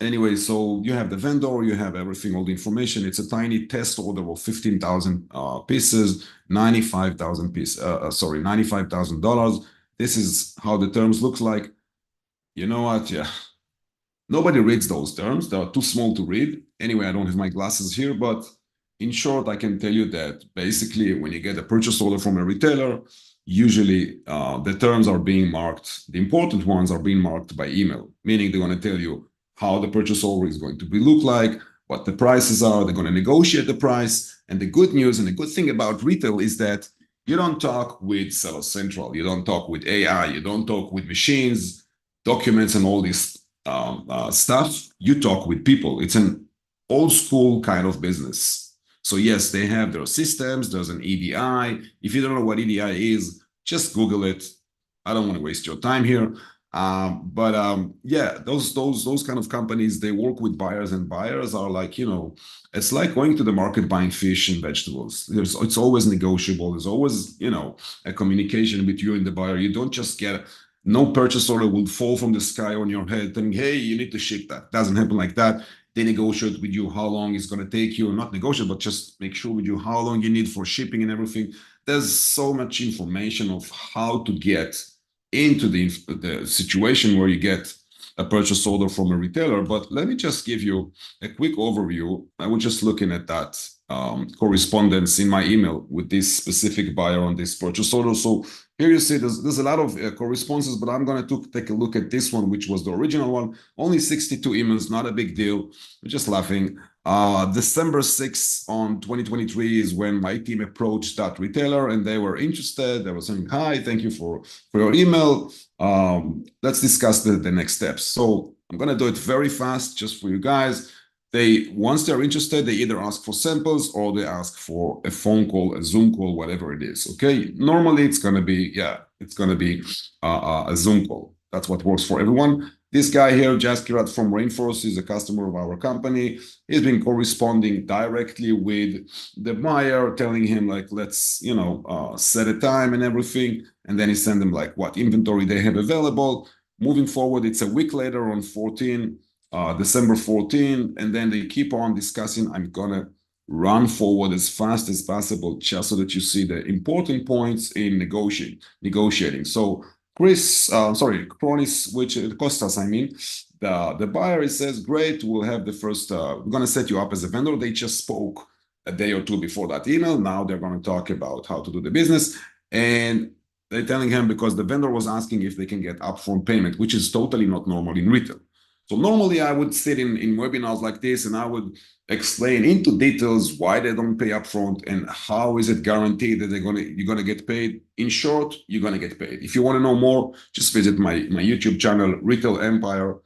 Anyway, so you have the vendor, you have everything, all the information. It's a tiny test order of 15,000 pieces, $95,000. This is how the terms look like. You know what? Yeah. Nobody reads those terms. They are too small to read. Anyway, I don't have my glasses here, but in short, I can tell you that basically when you get a purchase order from a retailer, usually the terms are being marked. The important ones are being marked by email, meaning they're going to tell you how the purchase order is going to look like, what the prices are. They're going to negotiate the price. And the good news and the good thing about retail is that you don't talk with Seller Central. You don't talk with AI. You don't talk with machines, documents, and all this stuff. You talk with people. It's an old school kind of business. So yes, they have their systems. There's an EDI. If you don't know what EDI is, just Google it. I don't want to waste your time here. Yeah, those kind of companies, they work with buyers, and buyers are like, it's like going to the market buying fish and vegetables. It's always negotiable. There's always, a communication with you and the buyer. You don't just get no purchase order will fall from the sky on your head telling, hey, you need to ship that. Doesn't happen like that. They negotiate with you how long it's going to take you, not negotiate, but just make sure with you how long you need for shipping and everything. There's so much information of how to get into the situation where you get a purchase order from a retailer. But let me just give you a quick overview. I was just looking at that correspondence in my email with this specific buyer on this purchase order. So here you see there's a lot of correspondences, but I'm going to take a look at this one, which was the original one. Only 62 emails, not a big deal. We're just laughing. December 6th on 2023 is when my team approached that retailer and they were interested. They were saying, hi, thank you for your email. Let's discuss the next steps. So I'm going to do it very fast just for you guys. Once they're interested, they either ask for samples or they ask for a phone call, a Zoom call, whatever it is. Okay. Normally it's going to be, a Zoom call. That's what works for everyone. This guy here, Jaskirat from Rainforest, is a customer of our company. He's been corresponding directly with the buyer, telling him like, let's, set a time and everything. And then he send them like what inventory they have available. Moving forward, it's a week later on December 14, and then they keep on discussing. I'm gonna run forward as fast as possible just so that you see the important points in negotiating. So Kronis, which Costas, the buyer says, great, we'll have the first, we're gonna set you up as a vendor. They just spoke a day or two before that email. Now they're gonna talk about how to do the business. And they're telling him because the vendor was asking if they can get upfront payment, which is totally not normal in retail. So normally I would sit in webinars like this and I would explain into details why they don't pay upfront and how is it guaranteed that you're gonna get paid. In short, you're gonna get paid. If you want to know more, just visit my YouTube channel, Retail Empire,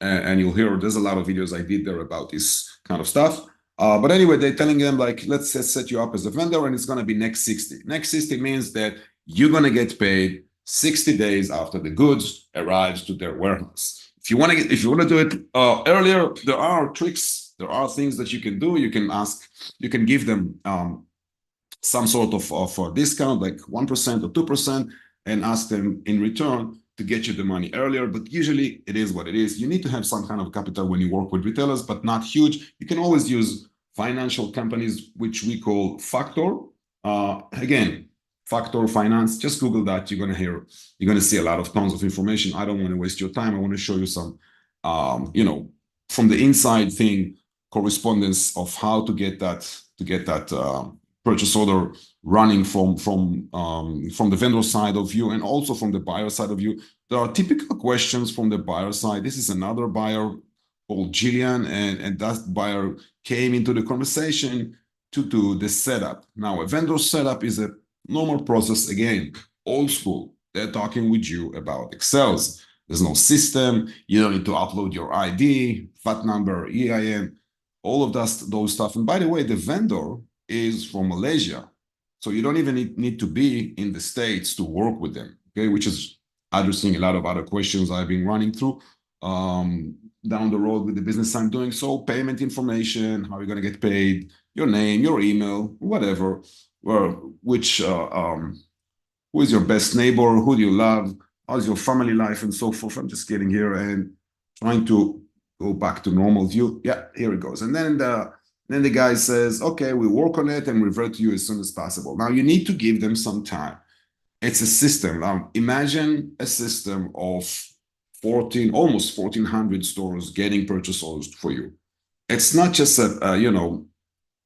and you'll hear there's a lot of videos I did there about this kind of stuff. But anyway, they're telling them like, let's set you up as a vendor and it's gonna be next 60. Next 60 means that you're gonna get paid 60 days after the goods arrives to their warehouse. If you want to do it earlier, there are tricks. There are things that you can do. You can give them some sort of discount, like 1% or 2%, and ask them in return to get you the money earlier. But usually it is what it is. You need to have some kind of capital when you work with retailers, but not huge. You can always use financial companies, which we call Factor. Again, Factor Finance, just Google that. You're going to see a lot of tons of information. I don't want to waste your time. I want to show you some, from the inside thing, correspondence of how to get that purchase order running from the vendor side of you and also from the buyer side of you. There are typical questions from the buyer side. This is another buyer called Jillian, and that buyer came into the conversation to do the setup. Now, a vendor setup is a normal process, again, old school. They're talking with you about Excels. There's no system. You don't need to upload your ID, VAT number, EIN, all of those stuff. And by the way, the vendor is from Malaysia. So you don't even need to be in the States to work with them, okay? Which is addressing a lot of other questions I've been running through down the road with the business I'm doing. So payment information, how you're going to get paid, your name, your email, whatever. Who is your best neighbor? Who do you love? How's your family life and so forth? I'm just getting here and trying to go back to normal view. Yeah, here it goes. And then the guy says, okay, we'll work on it and revert to you as soon as possible. Now you need to give them some time. It's a system. Now imagine a system of almost 1,400 stores getting purchase orders for you. It's not just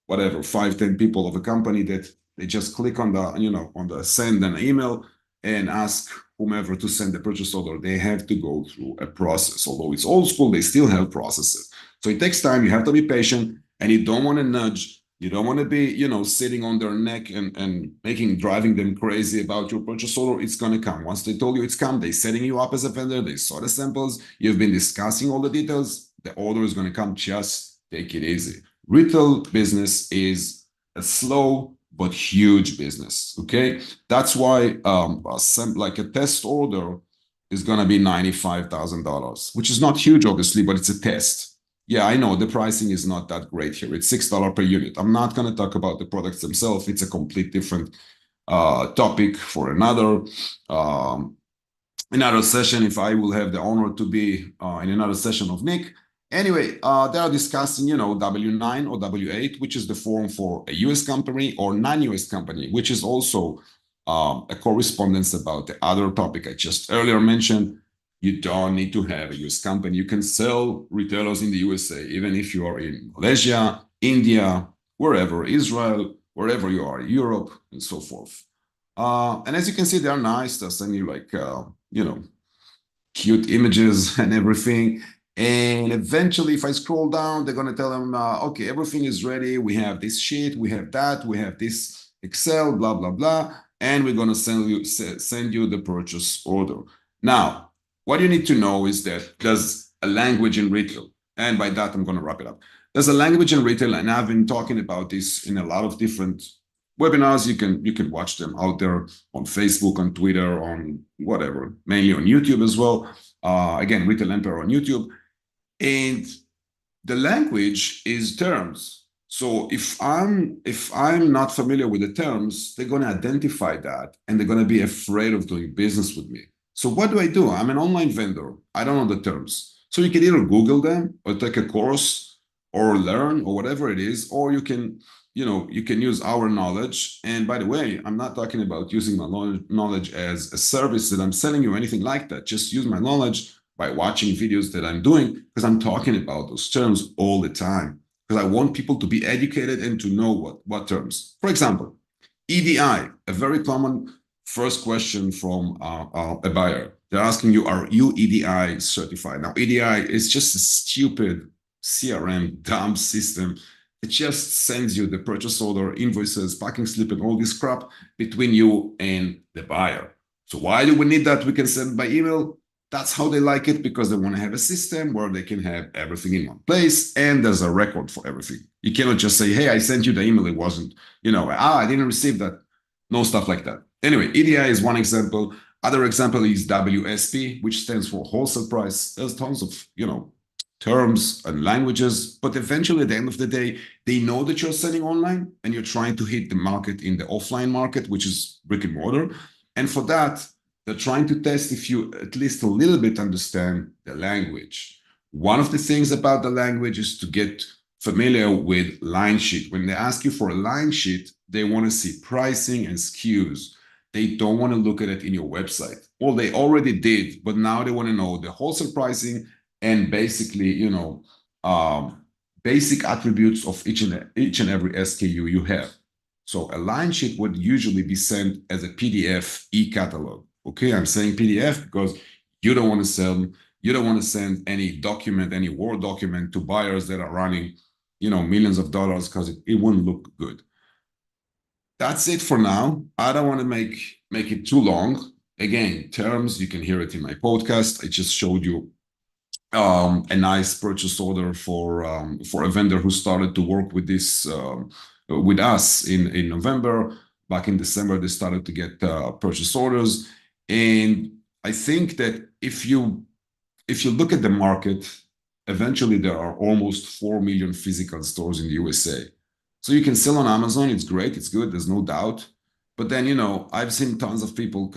whatever, 5-10 people of a company that they just click on the send an email and ask whomever to send the purchase order. They have to go through a process. Although it's old school, they still have processes. So it takes time. You have to be patient, and you don't want to nudge. You don't want to be, sitting on their neck and driving them crazy about your purchase order. It's going to come. Once they told you it's come, they're setting you up as a vendor. They saw the samples. You've been discussing all the details. The order is going to come. Just take it easy. Retail business is a slow but huge business, okay? That's why like a test order is gonna be $95,000, which is not huge, obviously, but it's a test. Yeah, I know the pricing is not that great here. It's $6 per unit. I'm not gonna talk about the products themselves. It's a complete different topic for another session, if I will have the honor to be in another session of Nick. Anyway, they are discussing, W9 or W8, which is the form for a US company or non-US company, which is also a correspondence about the other topic I just earlier mentioned. You don't need to have a US company. You can sell retailers in the USA, even if you are in Malaysia, India, wherever, Israel, wherever you are, Europe, and so forth. And as you can see, they're nice. They'll send you like, cute images and everything. And eventually, if I scroll down, they're going to tell them, okay, everything is ready. We have this sheet, we have that, we have this Excel, blah, blah, blah. And we're going to send you the purchase order. Now, what you need to know is that there's a language in retail. And by that, I'm going to wrap it up. There's a language in retail, and I've been talking about this in a lot of different webinars. You can watch them out there on Facebook, on Twitter, on whatever, mainly on YouTube as well. Again, Retail Empire on YouTube. And the language is terms. So if I'm not familiar with the terms, they're going to identify that and they're going to be afraid of doing business with me. So what do? I'm an online vendor. I don't know the terms. So you can either Google them or take a course or learn or whatever it is, or you can use our knowledge. And by the way, I'm not talking about using my knowledge as a service that I'm selling you or anything like that. Just use my knowledge by watching videos that I'm doing, because I'm talking about those terms all the time, because I want people to be educated and to know what terms. For example, EDI, a very common first question from a buyer. They're asking you, are you EDI certified? Now, EDI is just a stupid CRM dumb system. It just sends you the purchase order, invoices, packing slip, and all this crap between you and the buyer. So why do we need that? We can send by email. That's how they like it, because they want to have a system where they can have everything in one place, and there's a record for everything. You cannot just say, hey, I sent you the email. It wasn't, I didn't receive that. No stuff like that. Anyway, EDI is one example. Other example is WSP, which stands for wholesale price. There's tons of, terms and languages, but eventually at the end of the day, they know that you're selling online and you're trying to hit the market in the offline market, which is brick and mortar. And for that, they're trying to test if you at least a little bit understand the language. One of the things about the language is to get familiar with line sheet. When they ask you for a line sheet, they want to see pricing and SKUs. They don't want to look at it in your website. Well, they already did, but now they want to know the wholesale pricing and basically, basic attributes of each and every SKU you have. So a line sheet would usually be sent as a PDF e-catalog. Okay, I'm saying PDF because you don't want to send any document, any Word document to buyers that are running, millions of dollars, because it wouldn't look good. That's it for now. I don't want to make it too long. Again, terms, you can hear it in my podcast. I just showed you a nice purchase order for a vendor who started to work with this with us in November. Back in December, they started to get purchase orders, and I think that if you look at the market, eventually there are almost 4 million physical stores in the USA. So you can sell on Amazon. It's great. It's good. There's no doubt. But then, I've seen tons of people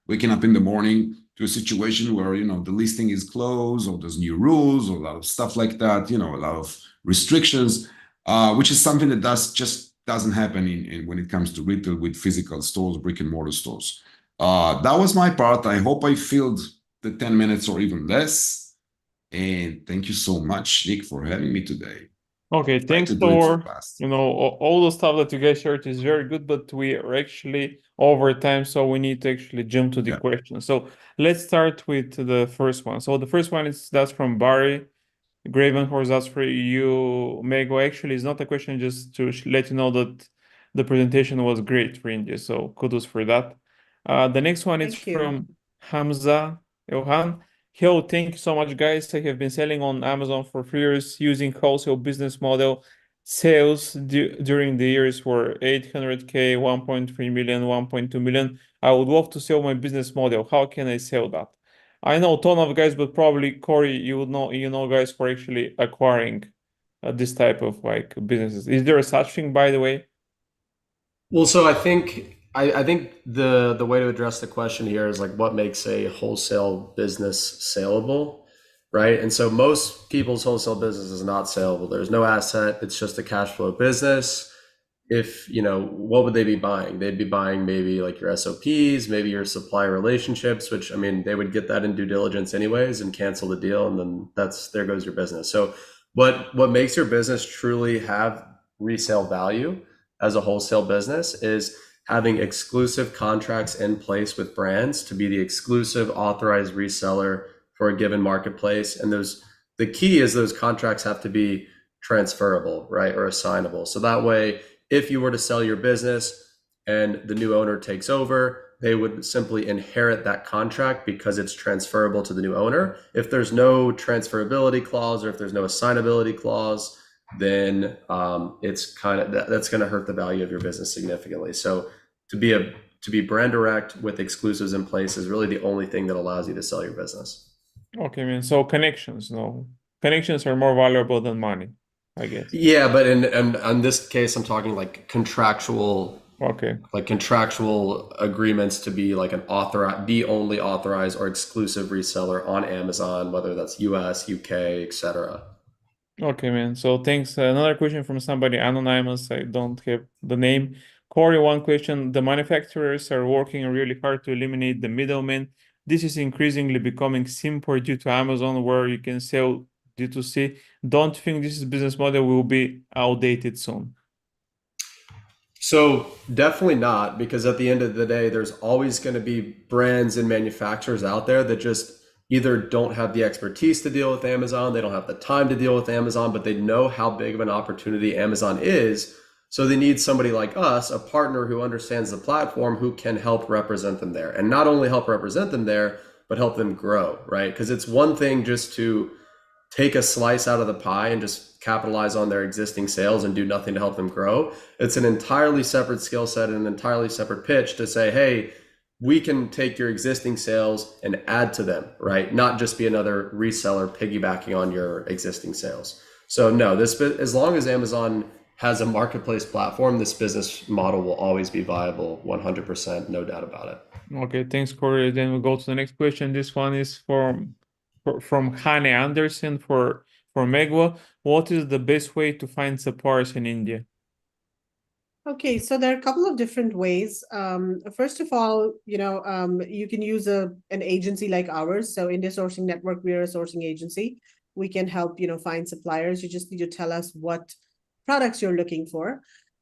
waking up in the morning to a situation where, the listing is closed, or there's new rules, or a lot of stuff like that, a lot of restrictions, which is something that just doesn't happen when it comes to retail with physical stores, brick and mortar stores. That was my part. I hope I filled the 10 minutes or even less. And thank you so much, Nick, for having me today. Okay, thanks, Talor. All the stuff that you guys shared is very good, but we are actually over time, so we need to actually jump to the question. So let's start with the first one. So the first one that's from Barry Gravenhorse. That's for you, Meghla. Actually, it's not a question, just to let you know that the presentation was great for India. So kudos for that. The next one is from Hamza Johan. Hello, thank you so much, guys. I have been selling on Amazon for 3 years using wholesale business model. Sales during the years were 800K, 1.3 million, 1.2 million. I would love to sell my business model. How can I sell that? I know a ton of guys, but probably Corey, you know guys who are actually acquiring this type of businesses. Is there a such thing, by the way? Well, so I think the way to address the question here is what makes a wholesale business saleable, right? And so most people's wholesale business is not saleable. There's no asset. It's just a cash flow business. If, what would they be buying? They'd be buying maybe your SOPs, maybe your supplier relationships, which, they would get that in due diligence anyways and cancel the deal. And then there goes your business. So what makes your business truly have resale value as a wholesale business is having exclusive contracts in place with brands to be the exclusive authorized reseller for a given marketplace. And the key is those contracts have to be transferable, right? Or assignable. So that way, if you were to sell your business and the new owner takes over, they would simply inherit that contract because it's transferable to the new owner. If there's no transferability clause or if there's no assignability clause, then it's that's going to hurt the value of your business significantly. So to be brand direct with exclusives in place is really the only thing that allows you to sell your business. Okay, man. So connections, no. Connections are more valuable than money, I guess. Yeah, but in this case, I'm talking like contractual. Okay. Like contractual agreements to be like the only authorized or exclusive reseller on Amazon, whether that's US, UK, etc. Okay, man. So thanks. Another question from somebody anonymous. I don't have the name. Corey, one question. The manufacturers are working really hard to eliminate the middleman. This is increasingly becoming simpler due to Amazon, where you can sell D2C. Don't you think this business model will be outdated soon? So definitely not, because at the end of the day, there's always going to be brands and manufacturers out there that just either don't have the expertise to deal with Amazon, they don't have the time to deal with Amazon, but they know how big of an opportunity Amazon is. So they need somebody like us, a partner who understands the platform, who can help represent them there. And not only help represent them there, but help them grow, right? Because it's one thing just to take a slice out of the pie and just capitalize on their existing sales and do nothing to help them grow. It's an entirely separate skill set and an entirely separate pitch to say, hey, we can take your existing sales and add to them, right? Not just be another reseller piggybacking on your existing sales. So no, as long as Amazon has a marketplace platform, this business model will always be viable, 100%, no doubt about it. Okay, thanks, Corey. Then we'll go to the next question. This one is from Hane Anderson for Meghla. What is the best way to find suppliers in India? Okay, so there are a couple of different ways. First of all, you can use an agency like ours. So India Sourcing Network, we're a sourcing agency. We can help, find suppliers. You just need to tell us what products you're looking for.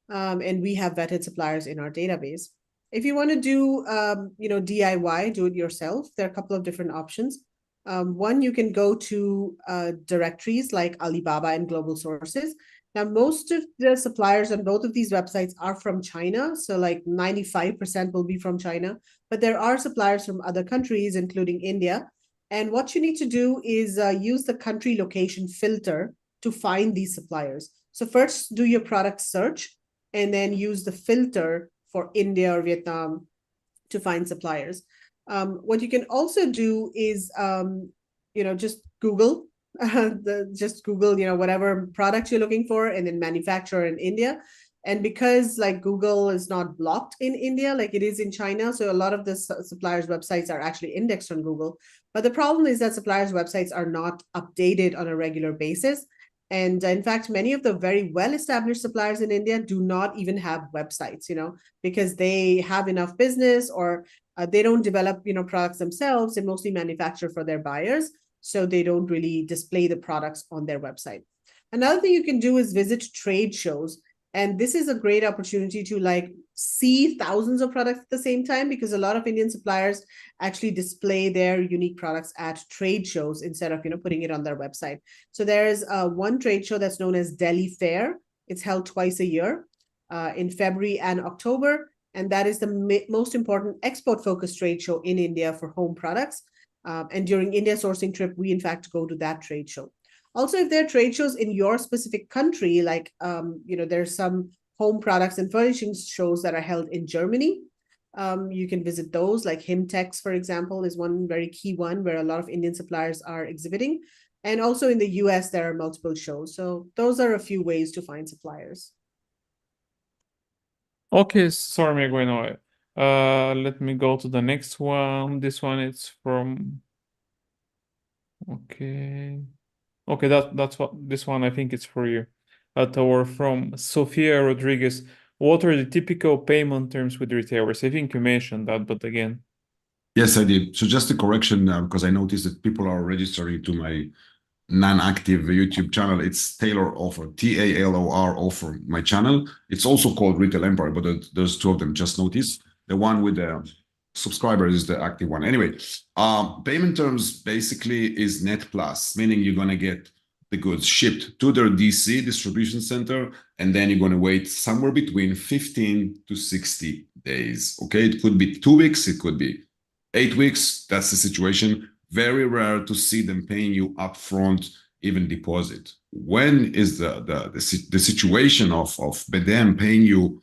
And we have vetted suppliers in our database. If you want to do, DIY, do it yourself, there are a couple of different options. One, you can go to directories like Alibaba and Global Sources. Now, most of the suppliers on both of these websites are from China. So like 95% will be from China, but there are suppliers from other countries, including India. And what you need to do is use the country location filter to find these suppliers. So first do your product search and then use the filter for India or Vietnam to find suppliers. What you can also do is, just Google, just Google, whatever product you're looking for and then manufacturer in India. And because like Google is not blocked in India, like it is in China, so a lot of the suppliers' websites are actually indexed on Google. But the problem is that suppliers' websites are not updated on a regular basis. And in fact, many of the very well-established suppliers in India do not even have websites, because they have enough business or they don't develop, products themselves. They mostly manufacture for their buyers. So they don't really display the products on their website. Another thing you can do is visit trade shows. And this is a great opportunity to see thousands of products at the same time, because a lot of Indian suppliers actually display their unique products at trade shows instead of, putting it on their website. So there's one trade show that's known as Delhi Fair. It's held twice a year in February and October. And that is the most important export-focused trade show in India for home products. And during India sourcing trip, we in fact go to that trade show. Also, if there are trade shows in your specific country, like, there's some home products and furnishings shows that are held in Germany, you can visit those, like Himtex, for example, is one very key one where a lot of Indian suppliers are exhibiting. And also in the US, there are multiple shows. So those are a few ways to find suppliers. Okay, sorry, Meghla. Let me go to the next one. This one is from. Okay, that's what this one I think it's for you. Or from Sofia Rodriguez. What are the typical payment terms with retailers? I think you mentioned that, but again. Yes, I did. So just a correction, because I noticed that people are registering to my non-active YouTube channel. It's Talor Ofer, Talor Ofer, my channel. It's also called Retail Empire, but there's two of them, just notice. The one with the subscribers is the active one. Anyway, payment terms basically is net plus, meaning you're going to get the goods shipped to their DC, distribution center, and then you're going to wait somewhere between 15 to 60 days. Okay, it could be 2 weeks, it could be 8 weeks. That's the situation. Very rare to see them paying you upfront, even deposit. When is the situation of them paying you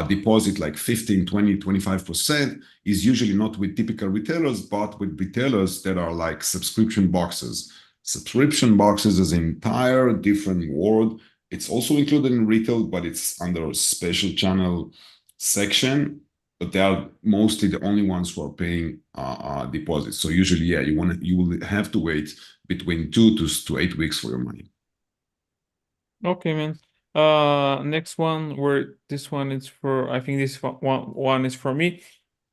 deposit like 15, 20, 25% is usually not with typical retailers, but with retailers that are like subscription boxes. Subscription boxes is an entire different world. It's also included in retail, but it's under a special channel section. But they are mostly the only ones who are paying deposits. So usually, yeah, you will have to wait between 2 to 8 weeks for your money. Okay, man. Next one, where this one is for, I think this one is for me.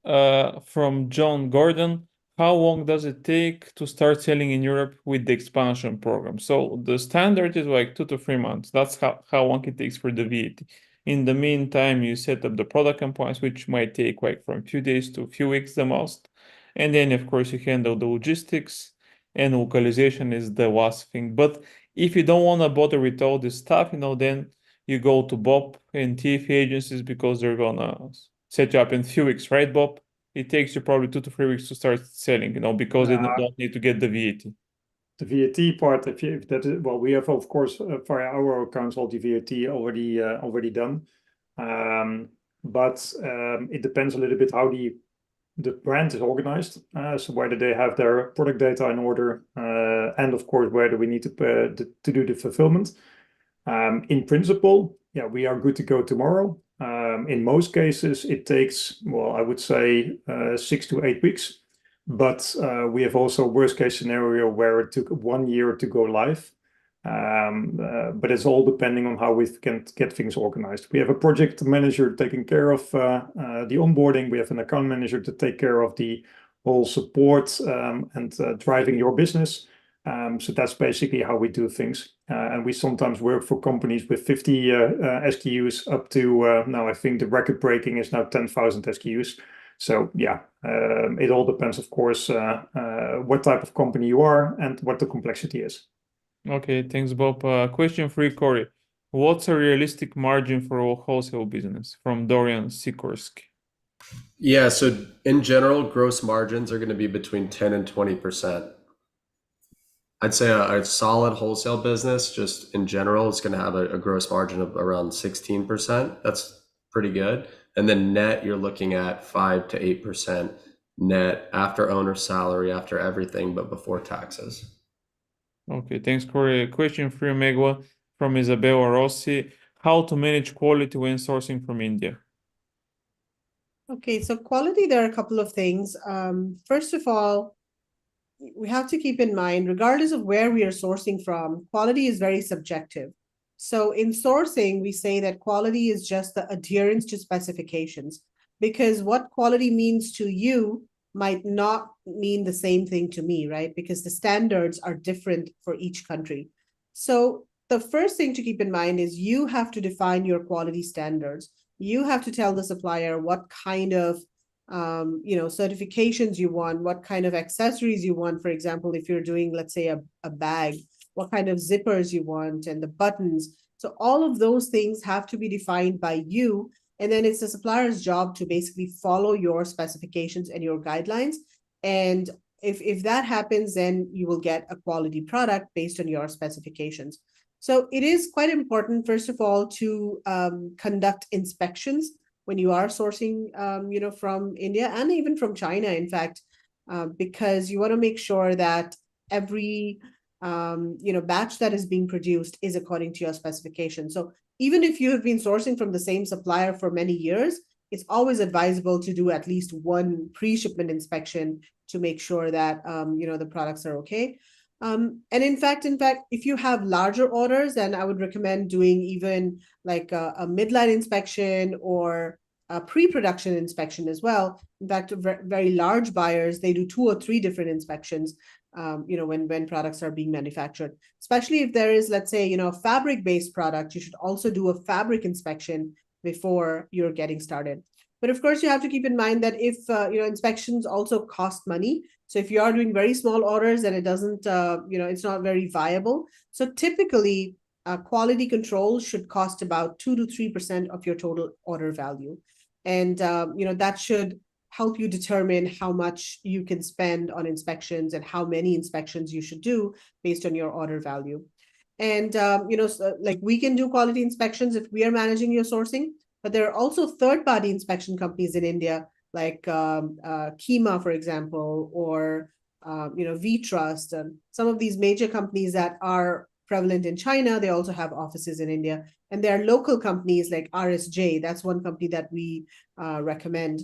From John Gordon. How long does it take to start selling in Europe with the expansion program? So the standard is like 2 to 3 months. That's how long it takes for the VAT. In the meantime, you set up the product compliance, which might take like from a few days to a few weeks the most. And then, of course, you handle the logistics, and localization is the last thing. But if you don't want to bother with all this stuff, then you go to Bob and TFE agencies, because they're gonna set you up in a few weeks, right, Bob? It takes you probably 2 to 3 weeks to start selling, because they don't need to get the VAT. The VAT part, if that is, well, we have of course via our accounts all the VAT already done, but it depends a little bit how the brand is organized. So whether they have their product data in order, and of course whether we need to do the fulfillment. In principle, yeah, we are good to go tomorrow. In most cases, it takes, well, I would say 6 to 8 weeks. But we have also a worst case scenario where it took 1 year to go live. But it's all depending on how we can get things organized. We have a project manager taking care of the onboarding. We have an account manager to take care of the whole support and driving your business. So that's basically how we do things. And we sometimes work for companies with 50 SKUs up to now I think the record breaking is now 10,000 SKUs. So yeah, it all depends, of course, what type of company you are and what the complexity is. Okay, thanks, Bob. Question for you, Corey. What's a realistic margin for a wholesale business? From Dorian Sikorsky. Yeah, so in general, gross margins are going to be between 10 and 20%. I'd say a solid wholesale business, just in general, is going to have a gross margin of around 16%. That's pretty good. And then net, you're looking at 5 to 8% net after owner salary, after everything, but before taxes. Okay, thanks, Corey. Question for you, Meghla, from Isabella Rossi. How to manage quality when sourcing from India? Okay, so quality, there are a couple of things. First of all, we have to keep in mind, regardless of where we are sourcing from, quality is very subjective. So in sourcing, we say that quality is just the adherence to specifications, because what quality means to you might not mean the same thing to me, right? Because the standards are different for each country. So the first thing to keep in mind is you have to define your quality standards. You have to tell the supplier what kind of certifications you want, what kind of accessories you want. For example, if you're doing, let's say, a bag, what kind of zippers you want and the buttons. So all of those things have to be defined by you. And then it's the supplier's job to basically follow your specifications and your guidelines. And if that happens, then you will get a quality product based on your specifications. So it is quite important, first of all, to conduct inspections when you are sourcing, from India and even from China, in fact, because you want to make sure that every, batch that is being produced is according to your specification. So even if you have been sourcing from the same supplier for many years, it's always advisable to do at least one pre-shipment inspection to make sure that, the products are okay. And in fact, if you have larger orders, then I would recommend doing even like a midline inspection or a pre-production inspection as well. In fact, very large buyers, they do 2 or 3 different inspections when products are being manufactured. Especially if there is, let's say, a fabric-based product, you should also do a fabric inspection before you're getting started. But of course, you have to keep in mind that if inspections also cost money. So if you are doing very small orders, then it doesn't, it's not very viable. So typically, quality control should cost about 2 to 3% of your total order value, and that should help you determine how much you can spend on inspections and how many inspections you should do based on your order value. And like we can do quality inspections if we are managing your sourcing, but there are also third-party inspection companies in India, like Kima, for example, or V-Trust, and some of these major companies that are prevalent in China. They also have offices in India, and there are local companies like RSJ. That's one company that we recommend.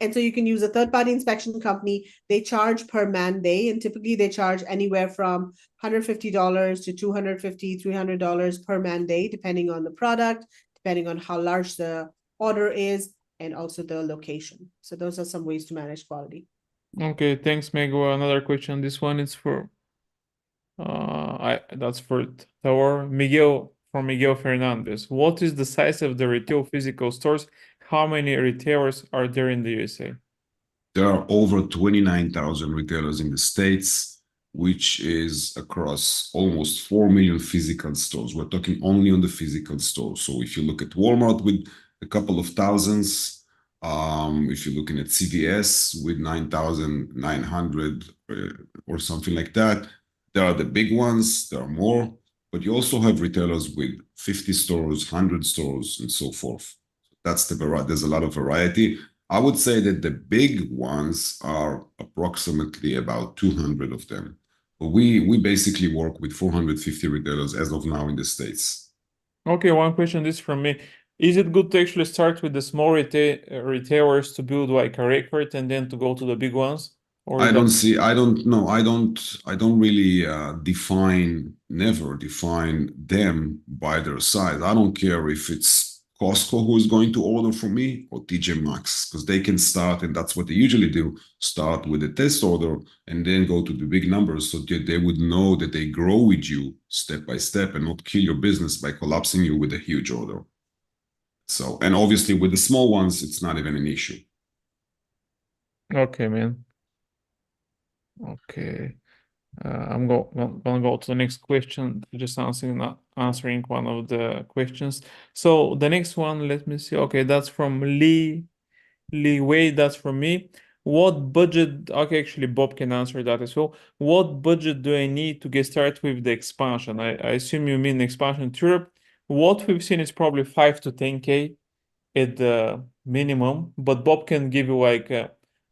And so you can use a third-party inspection company. They charge per man day, and typically they charge anywhere from $150 to $250, $300 per man day, depending on the product, depending on how large the order is, and also the location. So those are some ways to manage quality. Okay, thanks, Meghla. Another question. This one is for that's for Talor. Miguel Fernandez. What is the size of the retail physical stores? How many retailers are there in the USA? There are over 29,000 retailers in the States, which is across almost 4 million physical stores. We're talking only on the physical stores. So if you look at Walmart with a couple of thousands, if you're looking at CVS with 9,900 or something like that, there are the big ones, there are more, but you also have retailers with 50 stores, 100 stores, and so forth. That's the variety. There's a lot of variety. I would say that the big ones are approximately about 200 of them. But we basically work with 450 retailers as of now in the States. Okay, one question is from me. Is it good to actually start with the small retailers to build like a record and then to go to the big ones? Or I don't really never define them by their size. I don't care if it's Costco who is going to order from me or TJ Maxx, because they can start, and that's what they usually do, start with a test order and then go to the big numbers, so that they would know that they grow with you step by step and not kill your business by collapsing you with a huge order. So, and obviously with the small ones, it's not even an issue. Okay, man. Okay. I'm gonna go to the next question, just answering one of the questions. So the next one, let me see. Okay, that's from Lee Wei, that's from me. What budget, okay, actually Bob can answer that as well. What budget do I need to get started with the expansion? I assume you mean expansion to Europe. What we've seen is probably 5 to 10K at the minimum, but Bob can give you like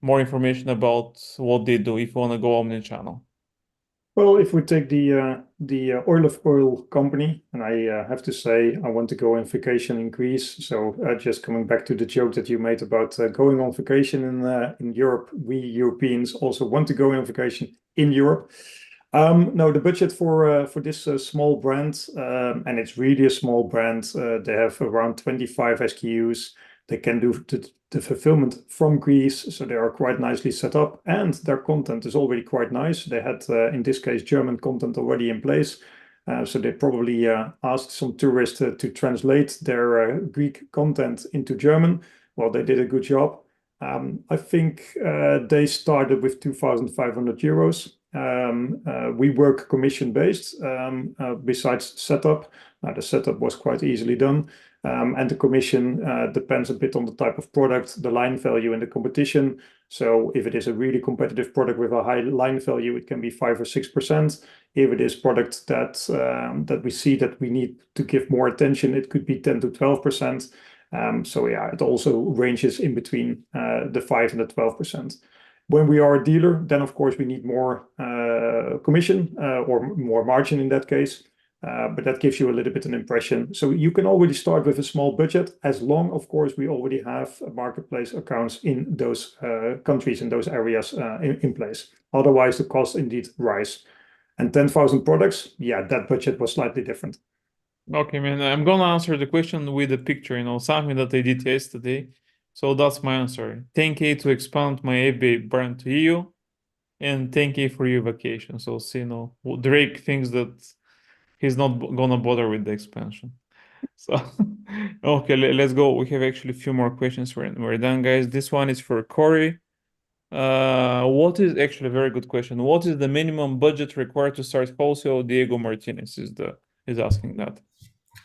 more information about what they do if you want to go omnichannel. Well, if we take the oil company, and I have to say I want to go on vacation in Greece. So just coming back to the joke that you made about going on vacation in Europe, we Europeans also want to go on vacation in Europe. No, the budget for this small brand, and it's really a small brand. They have around 25 SKUs. They can do the fulfillment from Greece, so they are quite nicely set up, and their content is already quite nice. They had, in this case, German content already in place, so they probably asked some tourists to translate their Greek content into German. Well, they did a good job. I think they started with 2,500 euros. We work commission-based besides setup. The setup was quite easily done. And the commission depends a bit on the type of product, the line value, and the competition. So if it is a really competitive product with a high line value, it can be 5 or 6%. If it is product that we see that we need to give more attention, it could be 10 to 12%. So yeah, it also ranges in between the 5 and the 12%. When we are a dealer, then of course we need more commission or more margin in that case. But that gives you a little bit an impression. So you can already start with a small budget, as long, of course, we already have marketplace accounts in those countries, in those areas in place. Otherwise, the costs indeed rise. And 10,000 products, yeah, that budget was slightly different. Okay, man, I'm gonna answer the question with a picture, something that I did yesterday. So that's my answer. 10K to expand my eBay brand to EU. and thank you for your vacation. So, see, Drake thinks that he's not gonna bother with the expansion. So, okay, let's go. We have actually a few more questions. We're done, guys. This one is for Corey. What is actually a very good question? What is the minimum budget required to start wholesale? Diego Martinez is asking that.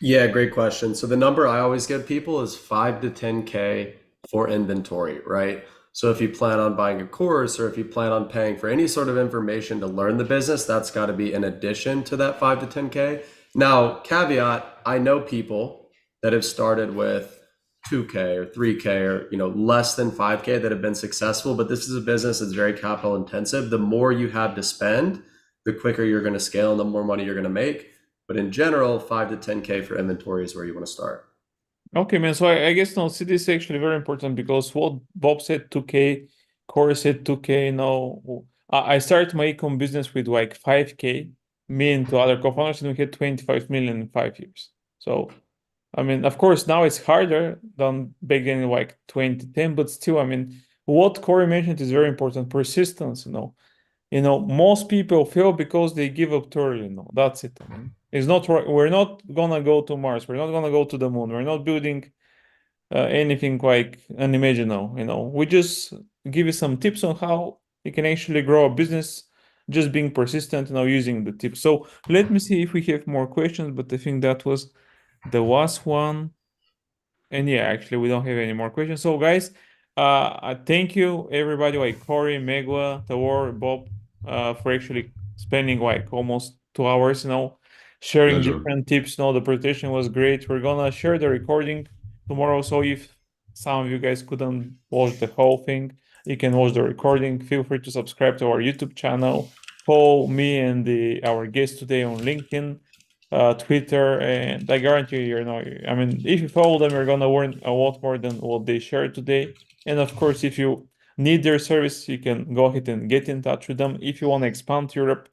Yeah, great question. So the number I always give people is 5 to 10K for inventory, right? So if you plan on buying a course or if you plan on paying for any sort of information to learn the business, that's got to be in addition to that 5 to 10K. Now, caveat, I know people that have started with 2K or 3K or less than 5K that have been successful, but this is a business that's very capital intensive. The more you have to spend, the quicker you're going to scale and the more money you're going to make. But in general, 5 to 10K for inventory is where you want to start. Okay, man. So I guess see, this is actually very important because what Bob said 2K, Corey said 2K. I started my ecom business with like 5K. Me and two other co-founders, and we had 25 million in 5 years. So, I mean, of course, now it's harder than back then in like 2010, but still, I mean, what Corey mentioned is very important. Persistence, most people fail because they give up too early. That's it. I mean, it's not right. We're not gonna go to Mars. We're not gonna go to the moon. We're not building anything like unimaginable. We just give you some tips on how you can actually grow a business, just being persistent, using the tips. So let me see if we have more questions, but I think that was the last one. And yeah, actually, we don't have any more questions. So guys, thank you everybody, like Corey, Meghla, Talor, Bob, for actually spending like almost 2 hours, sharing Pleasure. different tips. The presentation was great. We're gonna share the recording tomorrow. So if some of you guys couldn't watch the whole thing, you can watch the recording. Feel free to subscribe to our YouTube channel. Follow me and our guest today on LinkedIn, Twitter, and I guarantee you, I mean, if you follow them, you're gonna learn a lot more than what they shared today. And of course, if you need their service, you can go ahead and get in touch with them. If you want to expand to Europe,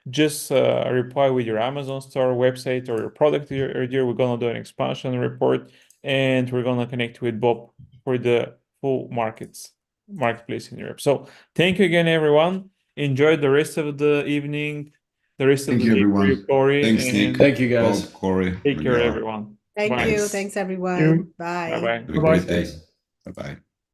just reply with your Amazon store website or your product idea. We're gonna do an expansion report, and we're gonna connect with Bob for the full marketplace in Europe. So thank you again, everyone. Enjoy the rest of the evening. The rest of Thank the you, day for you, everyone. Corey. Thanks, and Nick. Thank you, guys. Bob, Corey, Take care, Meghla. everyone. Thank Bye. you. Thanks. Thanks, You. everyone. Bye. Bye-bye. Have a Bye-bye. great day. Bye-bye.